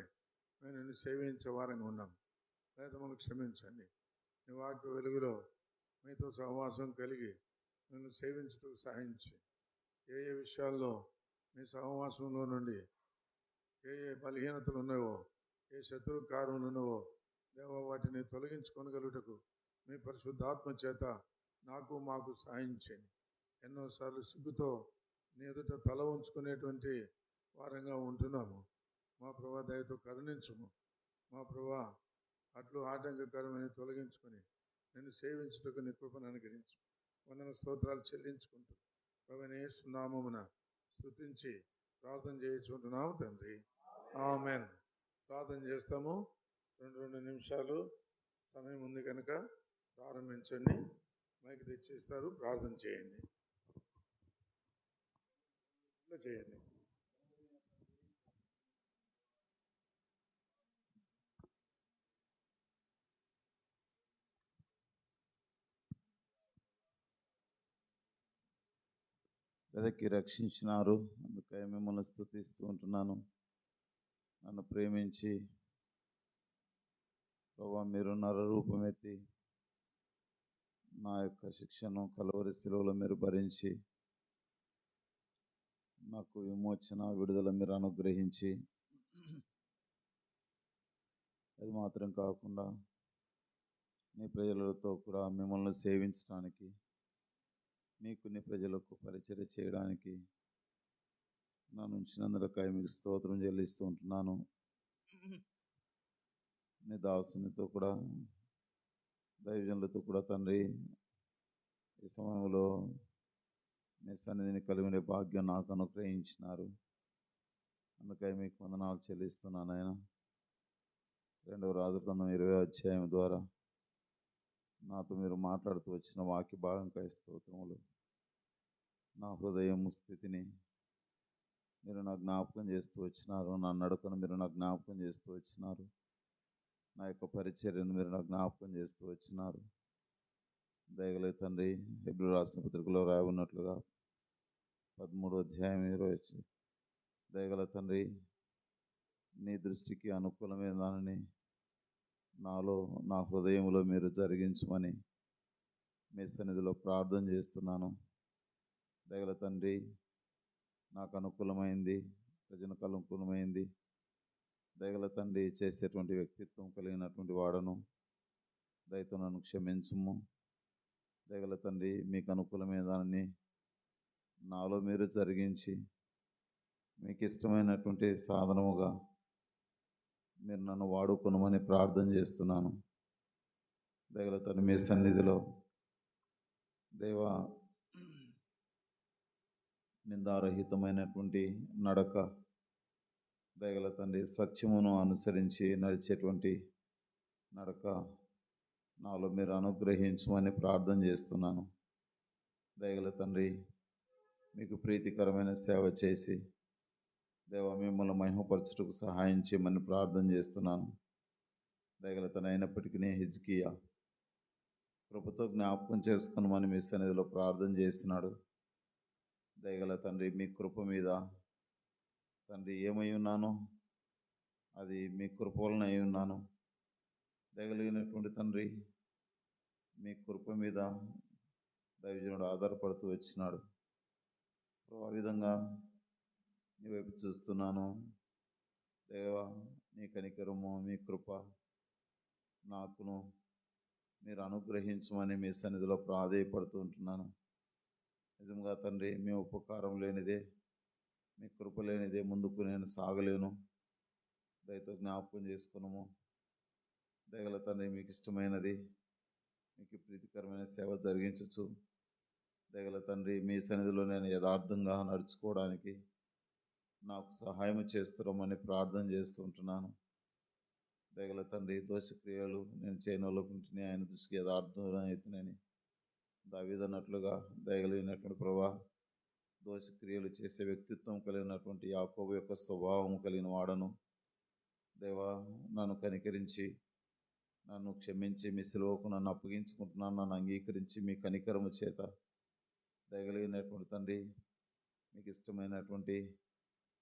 మేము నిన్ను సేవించే వారంగా ఉన్నాం. లేదా మనకు క్షమించండి. నీ వాక్య వెలుగులో మీతో సహవాసం కలిగి నిన్ను సేవించుటకు సహాయించి, ఏ విషయాల్లో మీ సహవాసంలో నుండి ఏ బలహీనతలు ఉన్నాయో, ఏ శత్రు కారణాలు ఉన్నావో దేవా వాటిని తొలగించుకొనగలుగుటకు మీ పరిశుద్ధాత్మ చేత మాకు సహాయించండి. ఎన్నోసార్లు సిగ్గుతో నీ ఎదుట తల ఉంచుకునేటువంటి వారంగా ఉంటున్నాము. మా ప్రభా దయతో కరుణించుము. మా ప్రభా అట్లు ఆటంకకరమైన తొలగించుకొని నిన్ను సేవించుటకు నీ కృపను అనుగ్రహించు. వందన స్తోత్రాలు చెల్లించుకుంటూ ప్రభువైన యేసు నామమున స్తుతించి ప్రార్థన చేయించుకుంటున్నాము తండ్రి. ఆమేన్. ప్రార్థన చేస్తాము. 2 నిమిషాలు సమయం ఉంది కనుక ప్రారంభించండి. మైక్ తెచ్చిస్తారు, ప్రార్థన చేయండి. ఇట్లా చేయండి. వెదకి రక్షించినారు, అందుకే మిమ్మల్ని స్తుతిస్తూ ఉంటున్నాను. నన్ను ప్రేమించి ప్రభా మీరు నరరూపమెత్తి నా యొక్క శిక్షను కలువరి శిలువలో మీరు భరించి నాకు విమోచన విడుదల మీరు అనుగ్రహించి, అది మాత్రం కాకుండా నీ ప్రజలతో కూడా మిమ్మల్ని సేవించడానికి, మీకు నీ ప్రజలకు పరిచర్య చేయడానికి నన్ను ఉంచినందులకై మీకు స్తోత్రం చెల్లిస్తూ ఉంటున్నాను. నీ దాసునితో కూడా దైవజనులతో కూడా తండ్రి ఈ సమయంలో నీ సన్నిధిని కలిగి ఉండే భాగ్యం నాకు అనుగ్రహించినారు. అందుకై మీకు వందనాలు చెల్లిస్తున్నాను. ఆయన 2వ రాజుగ్రంథం 20వ అధ్యాయం ద్వారా నాతో మీరు మాట్లాడుతూ వచ్చిన వాక్య భాగంకై స్తోత్రములు. నా హృదయం స్థితిని మీరు నా జ్ఞాపకం చేస్తూ వచ్చినారు. నా నడకను మీరు నా జ్ఞాపకం చేస్తూ వచ్చినారు. నా యొక్క పరిచర్యను మీరు నా జ్ఞాపకం చేస్తూ వచ్చినారు. దయగల తండ్రి, హెబ్రీ రాసిన పత్రికలో రాయబడినట్లుగా 13వ అధ్యాయం 20 దయగల తండ్రి, నీ దృష్టికి అనుకూలమైన దానిని నాలో నా హృదయంలో మీరు జరిగించమని మీ సన్నిధిలో ప్రార్థన చేస్తున్నాను. దయగల తండ్రి, నాకు అనుకూలమైంది, ప్రజలకు అనుకూలమైంది దయగల తండ్రి చేసేటువంటి వ్యక్తిత్వం కలిగినటువంటి వాడను. దయతో నన్ను క్షమించుము. దయగల తండ్రి, మీకు అనుకూలమైన దాన్ని నాలో మీరు జరిగించి మీకు ఇష్టమైనటువంటి సాధనముగా మీరు నన్ను వాడుకొనమని ప్రార్థన చేస్తున్నాను. దయగల తండ్రి, మీ సన్నిధిలో దేవా నిందారహితమైనటువంటి నడక, దయగల తండ్రి సత్యమును అనుసరించి నడిచేటువంటి నడక నాలో మీరు అనుగ్రహించమని ప్రార్థన చేస్తున్నాను. దయగల తండ్రి, మీకు ప్రీతికరమైన సేవ చేసి దేవ మిమ్మల్ని మహిమపరచుటకు సహాయం చేయమని ప్రార్థన చేస్తున్నాను. దయగల తండ్రి, అయినప్పటికీ హిజ్కియా కృపతో జ్ఞాపకం చేసుకున్నామని మీ సన్నిధిలో ప్రార్థన చేస్తున్నాడు. దయగల తండ్రి, మీ కృప మీద తండ్రి ఏమై ఉన్నానో అది మీ కృప వలన అయి ఉన్నాను. దయగలిగినటువంటి తండ్రి, మీ కృప మీద దైవజనుడు ఆధారపడుతూ వచ్చినాడు. ఆ విధంగా నీ వైపు చూస్తున్నాను. దేవా, నీ కనికరము, మీ కృప నాకును మీరు అనుగ్రహించమని మీ సన్నిధిలో ప్రాధేయపడుతూ ఉంటున్నాను. నిజంగా తండ్రి, మీ ఉపకారం లేనిదే, మీ కృప లేనిదే ముందుకు నేను సాగలేను. దయతో జ్ఞాపకం చేసుకున్నాము. దయగల తండ్రి, మీకు ఇష్టమైనది, మీకు ప్రీతికరమైన సేవ జరిగించచ్చు. దయగల తండ్రి, మీ సన్నిధిలో నేను యథార్థంగా నడుచుకోవడానికి నాకు సహాయం చేస్తున్నామని ప్రార్థన చేస్తూ ఉంటున్నాను. దయగల తండ్రి, దోషక్రియలు నేను చేయనోళ్ళకుంటున్నాయి, ఆయన దృష్టికి యథార్థమైతున్నాయని దావీదన్నట్లుగా దయగలిగినటువంటి ప్రభా, దోషక్రియలు చేసే వ్యక్తిత్వం కలిగినటువంటి యాకోబు యొక్క స్వభావం కలిగిన వాడను. దేవా, నన్ను కనికరించి నన్ను క్షమించి మీ సిలువకు నన్ను అప్పగించుకుంటున్నాను. నన్ను అంగీకరించి మీ కనికరము చేత దయగలిగినటువంటి తండ్రి, మీకు ఇష్టమైనటువంటి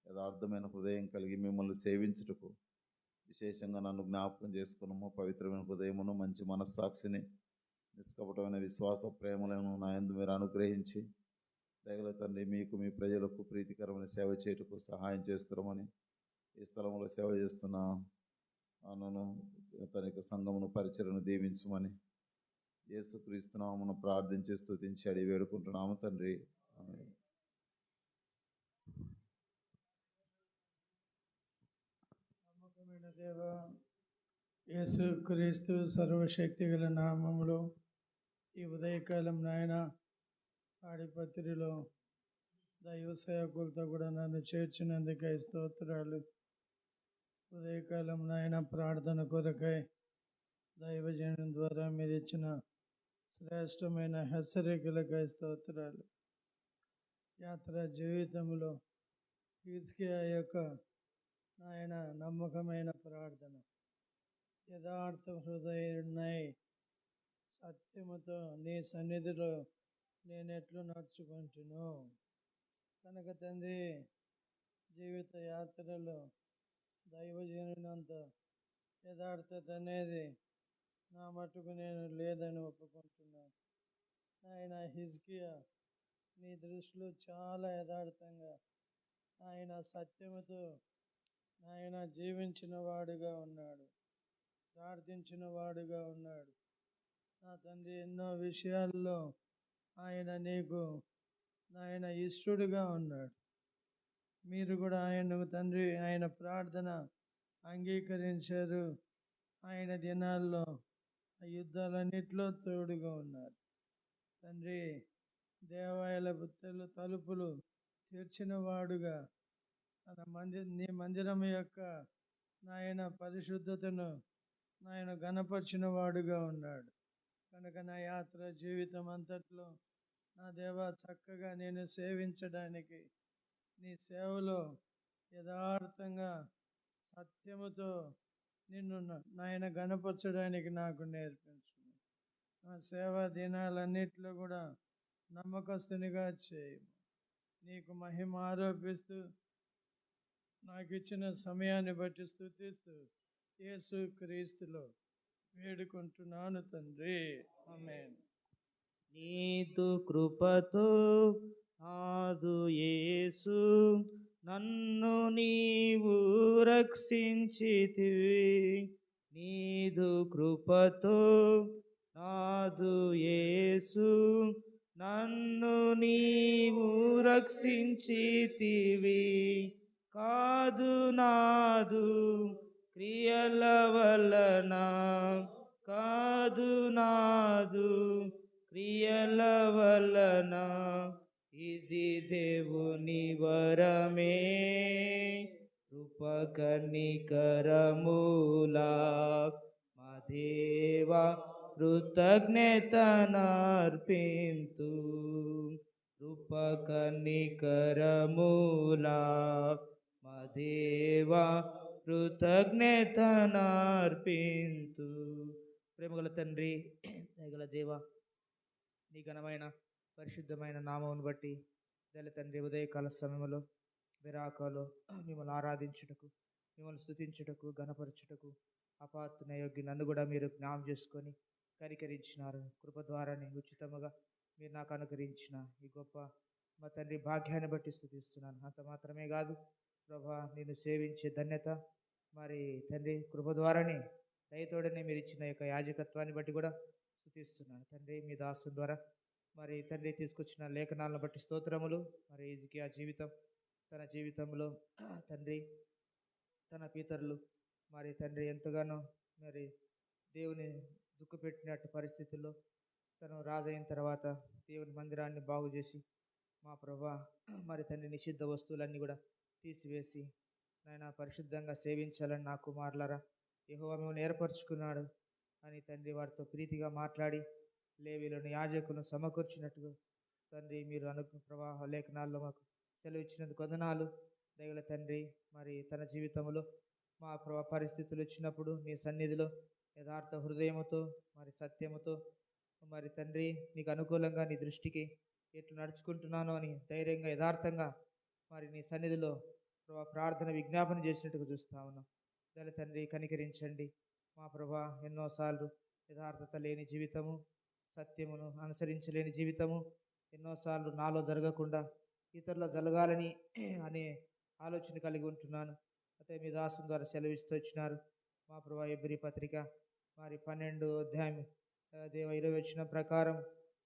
యథార్థమైన హృదయం కలిగి మిమ్మల్ని సేవించుటకు విశేషంగా నన్ను జ్ఞాపకం చేసుకున్నాము. పవిత్రమైన హృదయమును, మంచి మనస్సాక్షిని, నిష్కపటమైన విశ్వాస ప్రేమలను నా యందు మీరు అనుగ్రహించి దయగల తండ్రి, మీకు మీ ప్రజలకు ప్రీతికరమైన సేవ చేయుటకు సహాయం చేస్తున్నామని ఈ స్థలంలో సేవ చేస్తున్న నన్ను తన యొక్క సంఘమును పరిచయను దీవించమని యేసుక్రీస్తు నామమున ప్రార్థించి స్తుతించి అడిగి వేడుకుంటున్నాము తండ్రి. ఆమేన్. నమ్మకమైన దేవ, యేసుక్రీస్తు సర్వశక్తి గల నామములో ఈ ఉదయకాలం నాయన తాడిపత్రిలో దైవ సేవకులతో కూడా నన్ను చేర్చినందుకై స్తోత్రాలు. ఉదయకాలం నాయన ప్రార్థన కొరకై దైవజనం ద్వారా మీరు ఇచ్చిన శ్రేష్టమైన హెచ్చరికలకై స్తోత్రాలు. యాత్ర జీవితంలో హిజ్కియా యొక్క నాయన నమ్మకమైన ప్రార్థన, యథార్థ హృదయుడినై సత్యముతో నీ సన్నిధిలో నేనెట్లు నడుచుకుంటును కనుక తండ్రి, జీవిత యాత్రలో దైవజనునంత యథార్థత అనేది నా మటుకు నేను లేదని ఒప్పుకుంటున్నాను. ఆయన హిజ్కియా నీ దృష్టిలో చాలా యథార్థంగా ఆయన సత్యముతో ఆయన జీవించిన వాడుగా ఉన్నాడు, ప్రార్థించిన వాడుగా ఉన్నాడు. నా తండ్రి, ఎన్నో విషయాల్లో ఆయన నీకు నాయన ఇష్టడుగా ఉన్నాడు. మీరు కూడా ఆయనకు తండ్రి ఆయన ప్రార్థన అంగీకరించారు. ఆయన దినాల్లో ఆ యుద్ధాలన్నిటిలో తోడుగా ఉన్నారు. తండ్రి, దేవాలయ తలుపులు తెరిచిన వాడుగా నీ మందిరం యొక్క నాయన పరిశుద్ధతను నాయన గణపరిచిన వాడుగా ఉన్నాడు. కనుక నా యాత్ర జీవితం అంతట్లో నా దేవా చక్కగా నేను సేవించడానికి, నీ సేవలో యథార్థంగా సత్యముతో నిన్ను నాయన గణపరచడానికి నాకు నేర్పించు. నా సేవా దినాలన్నిటిలో కూడా నమ్మకస్తునిగా చేయము. నీకు మహిమ ఆరోపిస్తూ నాకు ఇచ్చిన సమయాన్ని బట్టి స్తుతిస్తూ యేసు క్రీస్తులో వేడుకుంటున్నాను తండ్రి, ఆమేన్. నీదు కృపతో ఆదు యేసు, నన్ను నీవు రక్షించితివి. నీదు కృపతో నాదు యేసు, నన్ను నీవు రక్షించితివి. కాదు నాదు క్రియల వలన, కాదు నాదు క్రియల వలన, ఇది దేవుని వరమే. కృపకనికరములా మా దేవా కృతజ్ఞతనర్పింతు. కృపకనికరములా మా దేవా కృతజ్ఞతనర్పింతు. ప్రేమగల తండ్రి, దయగల దేవా, నీ ఘనమైన పరిశుద్ధమైన నామమును బట్టి దయల తండ్రి, ఉదయకాల సమయంలో విరాకాలు మిమ్మల్ని ఆరాధించుటకు, మిమ్మల్ని స్తుతించుటకు, ఘనపరచుటకు అపాత్రున యోగ్య నన్ను కూడా మీరు జ్ఞాపకం చేసుకొని కనికరించినారు. కృప ద్వారానే ఉచితముగా మీరు నాకు అనుకరించిన ఈ గొప్ప మా తండ్రి భాగ్యాన్ని బట్టి స్తుతిస్తున్నాను. అంత మాత్రమే కాదు ప్రభా, నేను సేవించే ధన్యత మరి తండ్రి కృప ద్వారానే దయతోడనే మీరు ఇచ్చిన యొక్క యాజకత్వాన్ని బట్టి కూడా స్తుతిస్తున్నాను తండ్రి. మీ దాసు ద్వారా మరి తండ్రి తీసుకొచ్చిన లేఖనాలను బట్టి స్తోత్రములు. మరి హిజ్కియా జీవితం, తన జీవితంలో తండ్రి తన పితరులు మరి తండ్రి ఎంతగానో మరి దేవుని దుఃఖపెట్టినట్టు పరిస్థితుల్లో తను రాజైన తర్వాత దేవుని మందిరాన్ని బాగు చేసి మా ప్రభా మరి తండ్రి నిషిద్ధ వస్తువులన్నీ కూడా తీసివేసి నాయన పరిశుద్ధంగా సేవించాలని నా కుమారులారా యెహోవా మిమ్మల్ని ఏర్పరచుకున్నాడు అని తండ్రి వారితో ప్రీతిగా మాట్లాడి లేవీలను యాజకులను సమకూర్చినట్టుగా తండ్రి మీరు ప్రవాహ లేఖనాల్లో మాకు సెలవు ఇచ్చినందుకు వందనాలు. దయగల తండ్రి, మరి తన జీవితంలో మా ప్రభా పరిస్థితులు వచ్చినప్పుడు నీ సన్నిధిలో యథార్థ హృదయముతో మరి సత్యముతో మరి తండ్రి నీకు అనుకూలంగా నీ దృష్టికి ఎట్లు నడుచుకుంటున్నాను అని ధైర్యంగా యథార్థంగా మరి నీ సన్నిధిలో ప్రభా ప్రార్థన విజ్ఞాపన చేసినట్టుగా చూస్తా ఉన్నాం. దయగల తండ్రి కనికరించండి. మా ప్రభా ఎన్నోసార్లు యథార్థత లేని జీవితము, సత్యమును అనుసరించలేని జీవితము ఎన్నోసార్లు నాలో జరగకుండా ఇతరుల జరగాలని అనే ఆలోచన కలిగి ఉంటున్నాను. అయితే మీ దాసుని ద్వారా సెలవిస్తూ వచ్చినారు మా ప్రభా. ఎబ్రీ పత్రిక మరి 12వ అధ్యాయం దేవ 20 వచనం ప్రకారం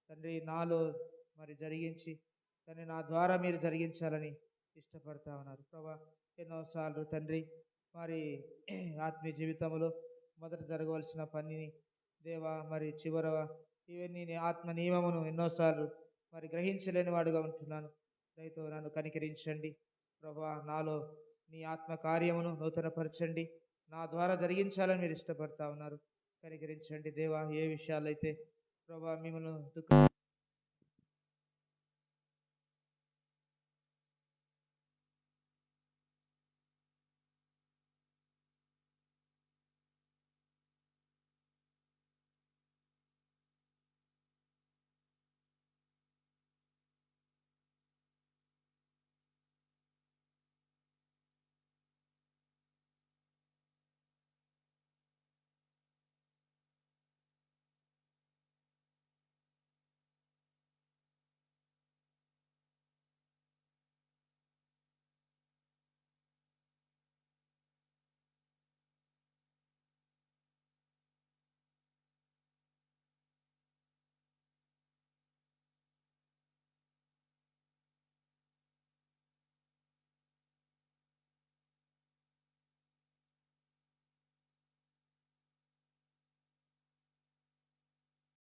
తండ్రి నాలో మరి జరిగించి తండ్రి నా ద్వారా మీరు జరిగించాలని ఇష్టపడతా ఉన్నారు ప్రభా. ఎన్నోసార్లు తండ్రి మరి ఆత్మీయ జీవితంలో మొదట జరగవలసిన పనిని దేవా మరి చివర ఇవన్నీ ఆత్మ నియమమును ఎన్నోసార్లు మరి గ్రహించలేని వాడుగా ఉంటున్నాను. దయతో నన్ను కనికరించండి ప్రభా. నాలో నీ ఆత్మ కార్యమును నూతనపరచండి. నా ద్వారా జరిగించాలని మీరు ఇష్టపడతా ఉన్నారు. కనికరించండి దేవా. ఏ విషయాలైతే ప్రభా మిమ్మల్ని దుఃఖ